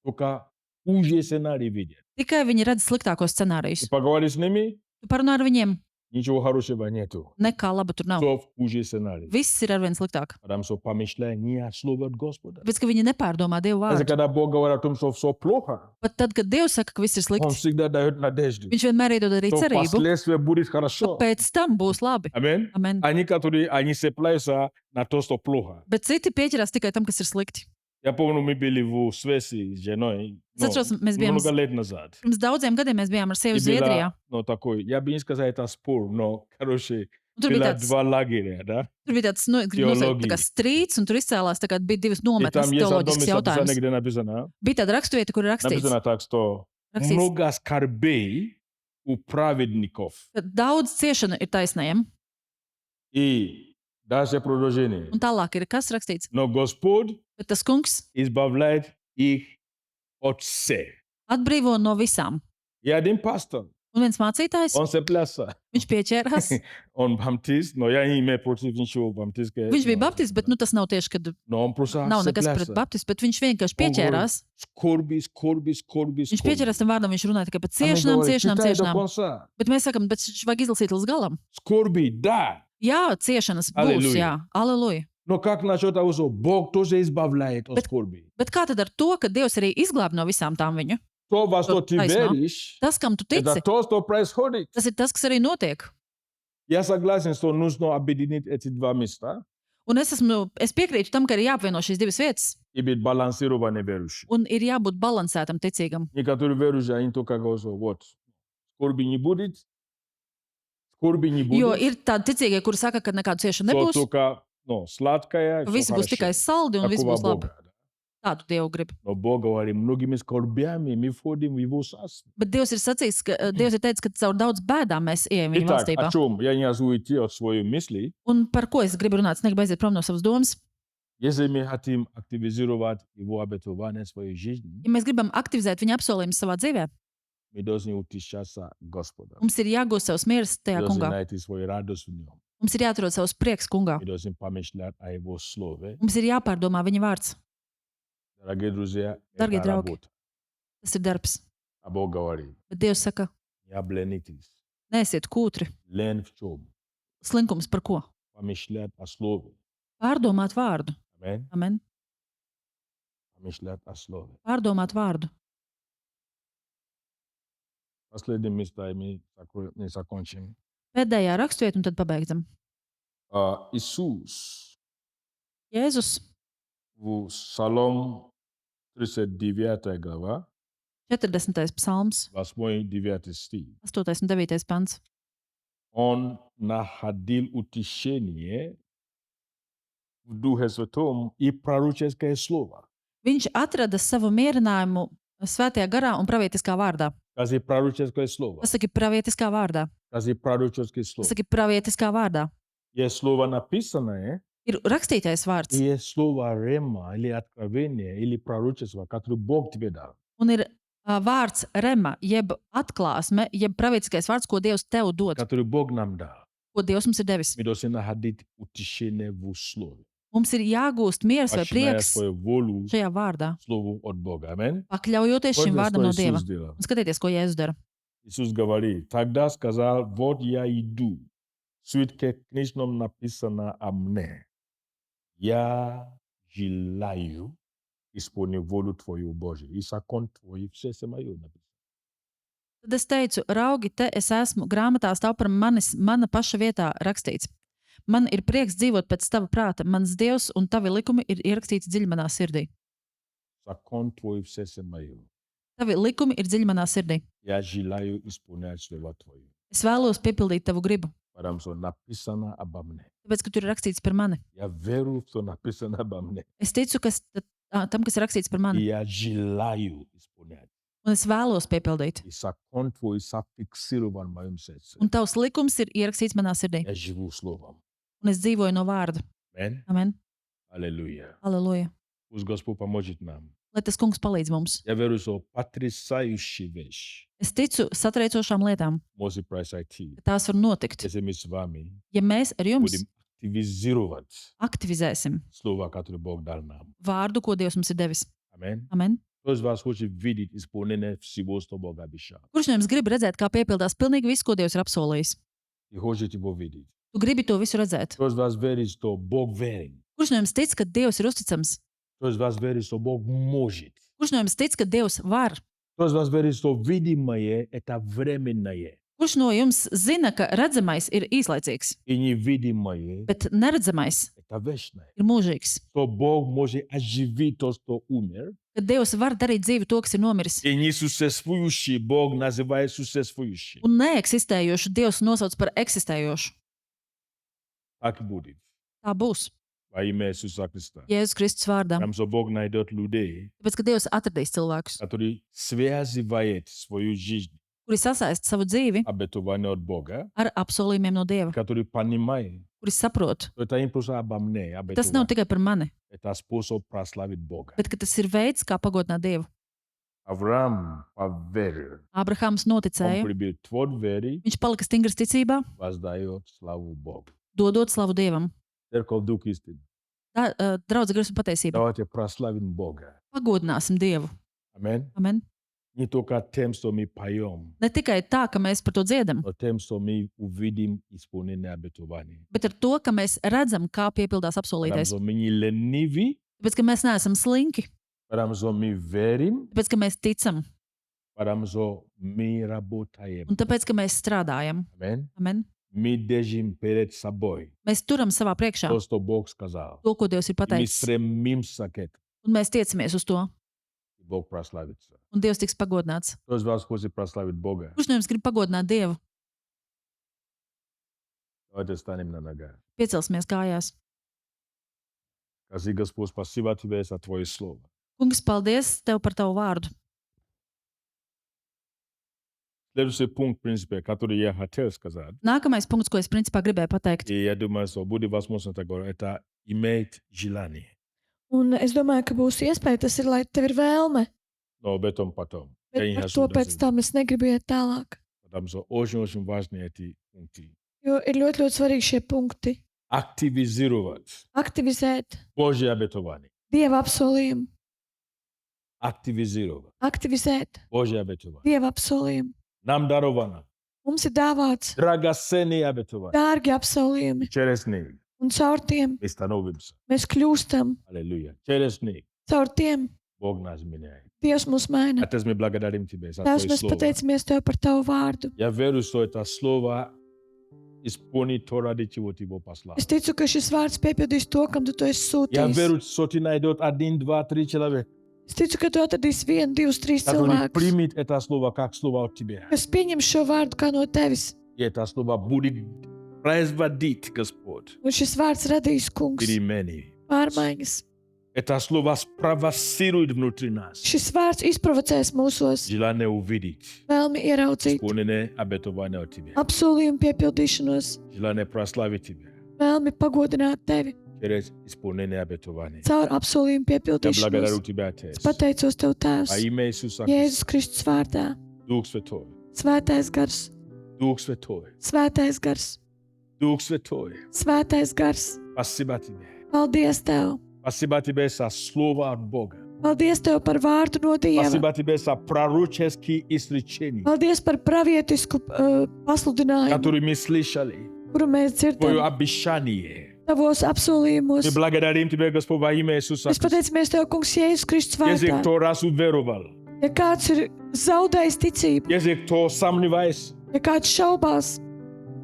Только хуже сценарий видят.
Tikai viņi redz sliktākos scenārijus.
Ты поговори с ними,
Tu parunā ar viņiem,
ничего хорошего нету.
nekā laba tur nav.
Все хуже сценарий.
Viss ir arvien sliktāk.
Потому что помышление о слове от Господа.
Tāpēc, ka viņi nepārdomā Dievu
Даже
vārdu.
когда Бог говорит о том, что все плохо,
Pat tad, kad Dievs saka, ka viss ir
Он
slikts,
всегда дает надежду.
viņš vienmēr iedod arī
Что
cerību,
последствия будет
ka
хорошо.
pēc tam būs labi.
Аминь.
Amen.
А некоторые, они цепляются на то, что плохо.
Bet citi pieķerās tikai tam, kas ir slikti.
Я помню, мы были в Швеции с женой.
Es atceros, mēs bijām
Много лет назад.
pirms daudziem gadiem mēs bijām ar sevi
И
Zviedrijā.
была, такой, я бы не сказал, это спор, но, короче,
Tur bija
Bila
tāds,
dva лагеря, да?
tur bija tāds nu, gribu nosaukt, tā kā strīds, un tur izcēlās, tā kā bija divas
И
nometnes
там есть одно
teoloģisks
местописание,
jautājums.
где написано,
Bija tāda raksturvieta, kur ir rakstīts,
написано так, что
rakstīts,
много скорбей у праведников.
ka daudz ciešana ir taisnajiem.
И дальше продолжение.
Un tālāk ir kas rakstīts,
Но Господь
bet tas kungs
избавляет их от всех.
atbrīvo no visām.
И один пастор,
Un viens mācītājs,
он цеплялся.
viņš pieķērās,
Он баптист, но я не имею против ничего баптистского.
viņš bija baptists, bet nu, tas nav tieši, kad
Но он просто
nav nekas pret
цеплялся.
baptistu, bet viņš vienkārši pieķērās.
Скорби, скорби, скорби,
Viņš pieķērās tam vārdam, viņš runāja tikai par ciešanām,
говорит,
ciešanām,
читай до
ciešanām.
конца.
Bet mēs sakam, bet viņš vajag izlasīt līdz galam.
Скорби, да.
Jā, ciešanas būs,
Aleluja.
jā, aleluja.
Но как насчет того, что Бог тоже избавляет от
Bet-
скорби?
Bet kā tad ar to, ka Dievs arī izglāb no visām tām viņu?
То, во что ты
Taisnā.
веришь,
Tas, kam tu
это
tici,
то, что происходит.
tas ir tas, kas arī notiek.
Я согласен, что нужно объединить эти два места
Un es piekrītu tam, ka ir jāapvieno šīs divas vietas
и быть балансированным верующим.
un ir jābūt balansētam ticīgam.
Некоторые верующие, они только говорят, что вот, скорби не будет, скорби не
Jo
будет,
ir tādi ticīgie, kuri saka, ka nekādu ciešanu
всё
nebūs,
только сладкое,
ka
всё
viss būs
хорошо.
tikai saldi un viss
Такого
būs labi.
Бога.
Tādu Dievu grib.
Но Бог говорит, многими скорбями мы входим в Его царство.
Bet Dievs ir sacījis, ka Dievs ir teicis, ka caur daudz bēdām mēs ejam viņa
Итак,
valstībā.
о чем? Я не хочу уйти от своей мысли.
Un par ko es gribu runāt? Es negribu aiziet prom no savas domas.
Если мы хотим активизировать Его обетование в своей жизни,
Ja mēs gribam aktivizēt viņa apsolījumus savā dzīvē,
мы должны утешаться Господа.
mums ir jāgūst savs miers tajā
Мы должны
kungā.
найти свою радость в Нем.
Mums ir jāatrod savs prieks kungā.
Мы должны помышлять о Его Слове.
Mums ir jāpārdomā viņa vārds.
Дорогие друзья,
Дорогие
это
draugi.
работа.
Tas ir darbs.
А Бог говорит,
Bet Dievs saka,
не обленитесь.
neesiet kūtri.
Лень в чем?
Slinkums par ko?
Помышлять о Слове.
Pārdomāt vārdu.
Аминь.
Amen.
Помышлять о Слове.
Pārdomāt vārdu.
Последнее место, и мы закончим.
Pēdējā raksturvieta, un tad pabeigsim.
Иисус
Jēzus
в Псалом 39 глава,
40. psalms,
8-9 стих.
8. un 9. pants.
Он находил утешение в Духе Святом и пророческое слово.
Viņš atrada savu mierinājumu svētajā garā un pravietiskā vārdā.
Скажи пророческое слово.
Pasaki pravietiskā vārdā.
Скажи пророческое слово.
Pasaki pravietiskā vārdā.
Есть слово написанное,
Ir rakstītais vārds
и есть слово рема или откровение, или пророчество, которое Бог тебе дал.
un ir vārds rema, jeb atklāsme, jeb pravietiskais vārds, ko Dievs tev dod,
Который Бог нам дал.
ko Dievs mums ir devis.
Мы должны находить утешение в слове.
Mums ir jāgūst miers vai
Починая
prieks
свою волю
šajā vārdā,
слову от Бога. Аминь.
pakļaujoties šim
Помните,
vārdam no
что
Dieva.
Иисус делал?
Un skatieties, ko Jēzus dara.
Иисус говорит, тогда сказал, вот я иду, свитке книжном написано о мне. Я желаю исполнить волю Твою, Божию, и закон Твой в сердце мое написано.
Tad es teicu, raugi, te es esmu, grāmatā stāv par mana paša vietā rakstīts. Man ir prieks dzīvot pēc tava prāta, mans Dievs un tavi likumi ir ierakstīts dziļi manā sirdī.
Закон Твой в сердце мое.
Tavi likumi ir dziļi manā sirdī.
Я желаю исполнять слово Твое.
Es vēlos piepildīt tavu gribu,
Потому что написано обо мне.
tāpēc, ka tur ir rakstīts par mani.
Я верю, что написано обо мне.
Es ticu tam, kas ir rakstīts par
И
mani,
я желаю исполнять.
un es vēlos piepildīt.
И закон Твой зафиксирован в моем сердце.
Un tavs likums ir ierakstīts manā sirdī,
Я живу словом.
un es dzīvoju no vārda.
Аминь.
Amen.
Аллилуйя.
Aleluja.
Пусть Господь поможет нам.
Lai tas kungs palīdz mums.
Я верю, что потрясающая вещь
Es ticu satriecošām lietām,
может произойти,
ka tās var notikt,
если мы с вами
ja mēs ar jums
будем активизировать
aktivizēsim
слово, которое Бог дал нам.
vārdu, ko Dievs mums ir devis.
Аминь.
Amen.
Кто из вас хочет видеть исполнение всего, что Бог обещал?
Kurš no jums grib redzēt, kā piepildās pilnīgi viss, ko Dievs ir apsolījis?
И хочет его видеть?
Tu gribi to visu redzēt.
Кто из вас верит, что Бог верен?
Kurš no jums tic, ka Dievs ir uzticams?
Кто из вас верит, что Бог может?
Kurš no jums tic, ka Dievs var?
Кто из вас верит, что видимое – это временное,
Kurš no jums zina, ka redzamais ir īslaicīgs,
и невидимое
bet neredzamais
– это вечное?
ir mūžīgs?
Что Бог может оживить то, что умер,
Kad Dievs var darīt dzīvi to, kas ir nomiris,
и несуществующий Бог называет существующим.
un neeksistējošu Dievs nosauc par eksistējošu.
Tak bude.
Tā būs.
Во имя Иисуса Христа.
Jēzus Kristus vārdā.
Потому что Бог найдет людей,
Tāpēc, ka Dievs atradīs cilvēkus,
которые связывают свою жизнь,
kuri sasaist savu dzīvi
обетование от Бога,
ar apsolījumiem no Dieva,
которые понимают,
kuri saprot,
что это не просто обо мне,
tas nav
обетование.
tikai par mani,
Это способ прославить Бога.
bet ka tas ir veids, kā pagodināt Dievu.
Авраам поверил.
Ābrahāms
Он
noticēja,
прибыл твор веры,
viņš palika stingrs ticībā,
воздает славу Богу.
dodot slavu Dievam.
Церковь Дух истины.
Draudz garas un patiesība.
Давайте прославим Бога.
Pagodināsim Dievu.
Amen.
Amen.
Не только тем, что мы поем,
Ne tikai tā, ka mēs par to dziedam,
но тем, что мы увидим исполнение обетования.
bet ar to, ka mēs redzam, kā piepildās
Потому
apsolītais.
что мы не ленивы,
Tāpēc, ka mēs neesam slinki,
потому что мы верим,
tāpēc, ka mēs ticam
потому что мы работаем.
un tāpēc, ka mēs strādājam.
Amen.
Amen.
Мы держим перед собой
Mēs turam savā priekšā
то, что Бог сказал.
to, ko Dievs ir
И мы
pateicis,
стремимся к этому.
un mēs tiecamies uz to,
И Бог прославится.
un Dievs tiks pagodināts.
Кто из вас хочет прославить Бога?
Kurš no jums grib pagodināt Dievu?
Давайте станем на ногах.
Piecelsimies kājās.
Скажи, Господь, спасибо Тебе за Твое Слово.
Kungs, paldies Tev par Tavu vārdu.
Следующий пункт, в принципе, который я хотел сказать,
Nākamais punkts, ko es principā gribēju pateikt,
и я думаю, что будет возможно такое, это иметь желание.
Un es domāju, ka būs iespēja tas ir, lai tev ir vēlme.
Но об этом потом. Я
Bet
не
par
хочу
to pēc
даже,
tam es negribu iet tālāk.
потому что очень-очень важны эти пункты.
Jo ir ļoti, ļoti svarīgi šie punkti.
Активизировать
Aktivizēt
Божье обетование.
Dieva apsolījumu.
Активизировать
Aktivizēt
Божье обетование.
Dieva apsolījumu.
Нам даровано
Mums ir dāvāts
драгоценные обетования.
dārgi apsolījumi,
Через них
un caur tiem
мы становимся.
mēs kļūstam.
Аллилуйя. Через них
Caur tiem
Бог нас меняет.
Dievs mūs maina.
Отец, мы благодарим Тебя за
Tēvs,
Твое
mēs
Слово.
pateicamies Tev par Tavu vārdu.
Я верю, что это Слово исполнит то, ради чего Ты его послал.
Es ticu, ka šis vārds piepildīs to, kam Tu to esi
Я
sūtījis.
верю, что Ты найдет 1, 2, 3 человека,
Es ticu, ka Tu atradīsi 1, 2, 3
который
cilvēkus,
примет это Слово как Слово от Тебя.
kas pieņem šo vārdu kā no Tevis.
И это Слово будет производить, Господь,
Un šis vārds radīs, kungs,
перемены.
pārmaiņas.
Это Слово спровоцирует внутри нас
Šis vārds izprovocēs mūsos
желание увидеть
vēlmi ieraudzīt
исполнение обетования от Тебя.
apsolījumu piepildīšanos,
Желание прославить Тебя
vēlmi pagodināt Tevi
через исполнение обетования.
caur apsolījumu
Я благодарю
piepildīšanos.
Тебя, Отец.
Es pateicos Tev, Tēvs,
Во имя Иисуса
Jēzus
Христа.
Kristus vārdā.
Дух Святой.
Svētais gars,
Дух Святой.
svētais gars,
Дух Святой.
svētais gars.
Спасибо Тебе.
Paldies Tev!
Спасибо Тебе за Слово от Бога.
Paldies Tev par vārdu no Dieva!
Спасибо Тебе за пророческие изречения,
Paldies par pravietisku pasludinājumu,
которые мы слышали.
kuru mēs
Твое
dzirdam
обещание.
Tavos apsolījumos.
Мы благодарим Тебя, Господь, во имя Иисуса
Mēs
Христа.
pateicamies Tev, kungs, Jēzus Kristus
Если
vārdā.
кто раз уверовал,
Ja kāds ir zaudējis ticību,
если кто сомневается,
ja kāds šaubās,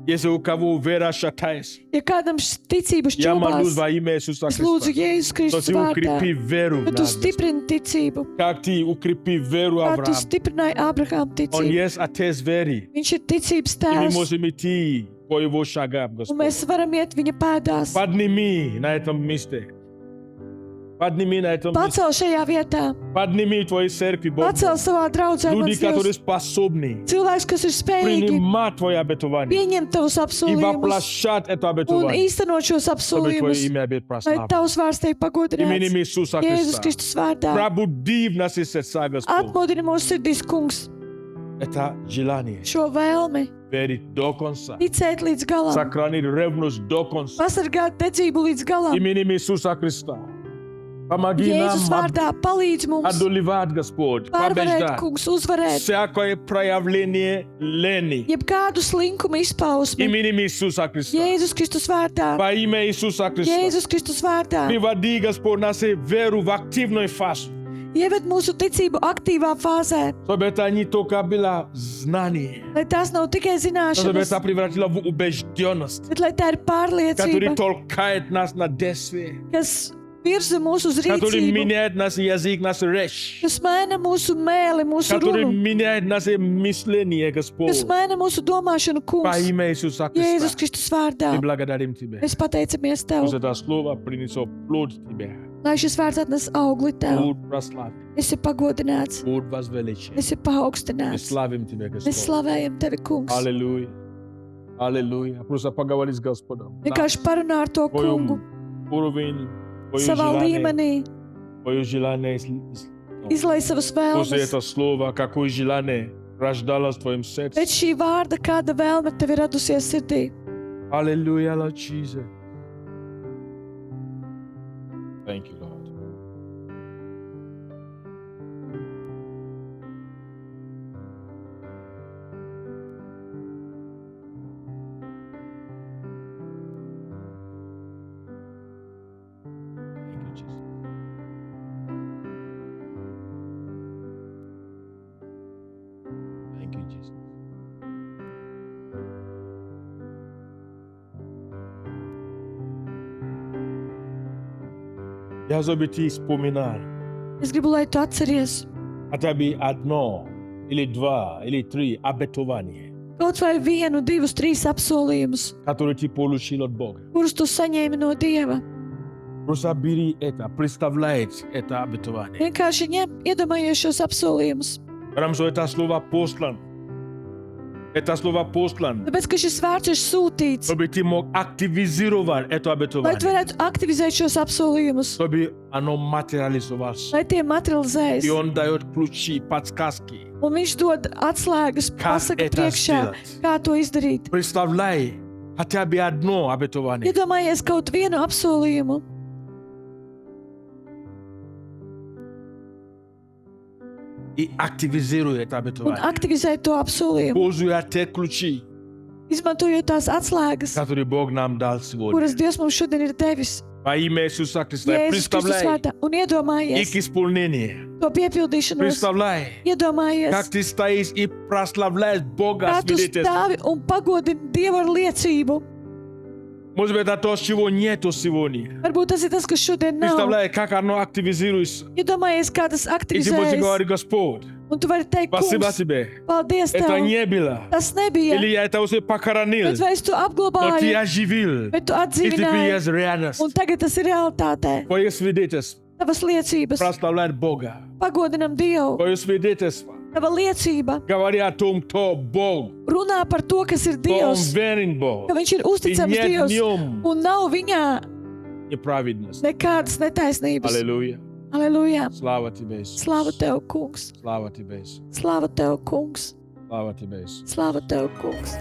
если у кого вера шатается,
ja kādam ticība
я молюсь
šķobās,
во имя Иисуса
es lūdzu
Христа,
Jēzus
что
Kristus
Ты
vārdā,
укрепи веру в
ka Tu
нас, Господь.
stiprini ticību,
Как Ты укрепи веру
kā Tu
Авраама.
stiprināji Abrahāma
Он
ticību.
есть Отец веры.
Viņš ir ticības
И мы
tēvs,
можем идти по Его шагам,
un
Господь.
mēs varam iet viņa pēdās.
Подними на этом месте. Подними на этом месте.
Pacel šajā vietā,
Подними Твои церкви, Бог.
pacel savā draudzē
Люди,
mans Dievs.
которые способны
Cilvēks, kas ir spējīgi
принимать Твое обетование
pieņemt Tavus
и
apsolījumus
воплощать это
un
обетование,
īstenot šos
чтобы Твое
apsolījumus,
имя будет
lai
прославлено.
Tavs vārds tiek
Именем
pagodināts.
Иисуса
Jēzus
Христа.
Kristus vārdā.
Пробуди в нас сердца, Господь.
Atmodini mūsu sirdīs, kungs,
Это желание
šo vēlmi
верить до конца.
ticēt līdz galam,
Сохранить ревность до конца.
pasargāt dedzību līdz galam.
Именем Иисуса Христа. Помоги
Jēzus
нам
vārdā palīdz mums
одолевать, Господь,
pārvarēt,
побеждать
kungs, uzvarēt
всякое проявление лени.
jebkādu slinkumu izpausmi.
Именем Иисуса Христа.
Jēzus Kristus vārdā,
Во имя Иисуса Христа.
Jēzus Kristus vārdā.
Приводи, Господь, нас веру в активную фазу.
Ieved mūsu ticību aktīvā fāzē,
Чтобы это не только было знание,
lai tās nav tikai
но чтобы
zināšanas,
это превратило в убежденность,
bet lai tā ir
которая
pārliecība,
толкает нас на действие.
kas virza mūsu uz
который
rīcību,
меняет наш язык, наш речь,
kas maina mūsu mēli, mūsu
который
runu,
меняет наше мышление,
kas
Господь.
maina mūsu domāšanu,
Во
kungs.
имя Иисуса
Jēzus
Христа.
Kristus vārdā.
Мы благодарим Тебя.
Mēs pateicamies Tev,
Пусть это слово принесет плод Тебя.
lai šis vārds atnes augli Tev.
Плод прославь,
Esi pagodināts,
плод возвеличи.
esi
Мы
paaugstināts.
славим Тебя,
Mēs
Господь.
slavējam Tevi, kungs.
Аллилуйя. Аллилуйя. Просто поговори с Господом.
Vienkārši parunā ar to kungu
Твой уровень, твое
savā
желание,
līmenī,
твое желание.
izlai savas
После
vēlmes.
это слово, какое желание рождалось в твоем сердце.
Pēc šī vārda kāda vēlme tev ir radusies sirdī.
Hallelujah, Lord Jesus. Thank you, Lord. Thank you, Jesus. Thank you, Jesus. Я чтобы ты вспоминал
Es gribu, lai tu atceries
хотя бы одно, или два, или три обетования,
kaut vai vienu, divus, trīs apsolījumus,
которые ты получил от Бога.
kurus tu saņēmi no Dieva.
Просто бери это, представляй это обетование.
Vienkārši ņem, iedomājies šos apsolījumus.
Потому что это слово послан. Это слово послан,
Tāpēc, ka šis vārds ir sūtīts,
чтобы ты мог активизировать это
lai tu
обетование,
varētu aktivizēt šos apsolījumus,
чтобы оно материализовалось.
lai tie materializējas.
И он дает ключи, подсказки,
Un viņš dod atslēgas,
как
pasaka
это
priekšā,
сделать.
kā to izdarīt.
Представляй хотя бы одно обетование.
Iedomājies kaut vienu apsolījumu
И активизируй это
un
обетование.
aktivizēt to apsolījumu,
Пользуя те ключи,
izmantojot tās atslēgas,
которые Бог нам дал сегодня.
kuras Dievs mums šodien ir devis.
Во имя Иисуса Христа.
Jēzus Kristus
Представляй
vārdā. Un iedomājies
их исполнение.
to piepildīšanos.
Представляй,
Iedomājies,
как ты стоишь и прославляешь Бога
kā tu
свидетельством.
stāvi un pagodini Dievu ar liecību.
Может быть, это то, чего нету сегодня.
Varbūt tas ir tas, kas šodien nav.
Представляй, как оно активизируется.
Iedomājies, kā tas
И ты будешь
aktivizējas.
говорить, Господь,
Un tu vari teikt,
спасибо
kungs,
тебе.
paldies
Это
tev.
не было.
Tas nebija,
Или я это уже похоронил.
bet vai es to
Но ты
apglabāju,
оживил.
bet tu
И теперь
atdzīvināji.
есть реальность.
Un tagad tas ir realitātē.
Твое свидетельство.
Tavas liecības.
Прославлять Бога.
Pagodinam Dievu.
Твое свидетельство.
Tava liecība
Говори о том, кто Бог.
runā par to, kas ir
Кто Он
Dievs,
верен Бог.
ka Viņš ir
И
uzticams
нет в
Dievs
нем
un nav viņā
неправедности.
nekādas netaisnības.
Аллилуйя.
Aleluja!
Слава тебе, Иисус.
Slāva Tev, kungs!
Слава тебе, Иисус.
Slāva Tev, kungs!
Слава тебе, Иисус.
Slāva Tev, kungs!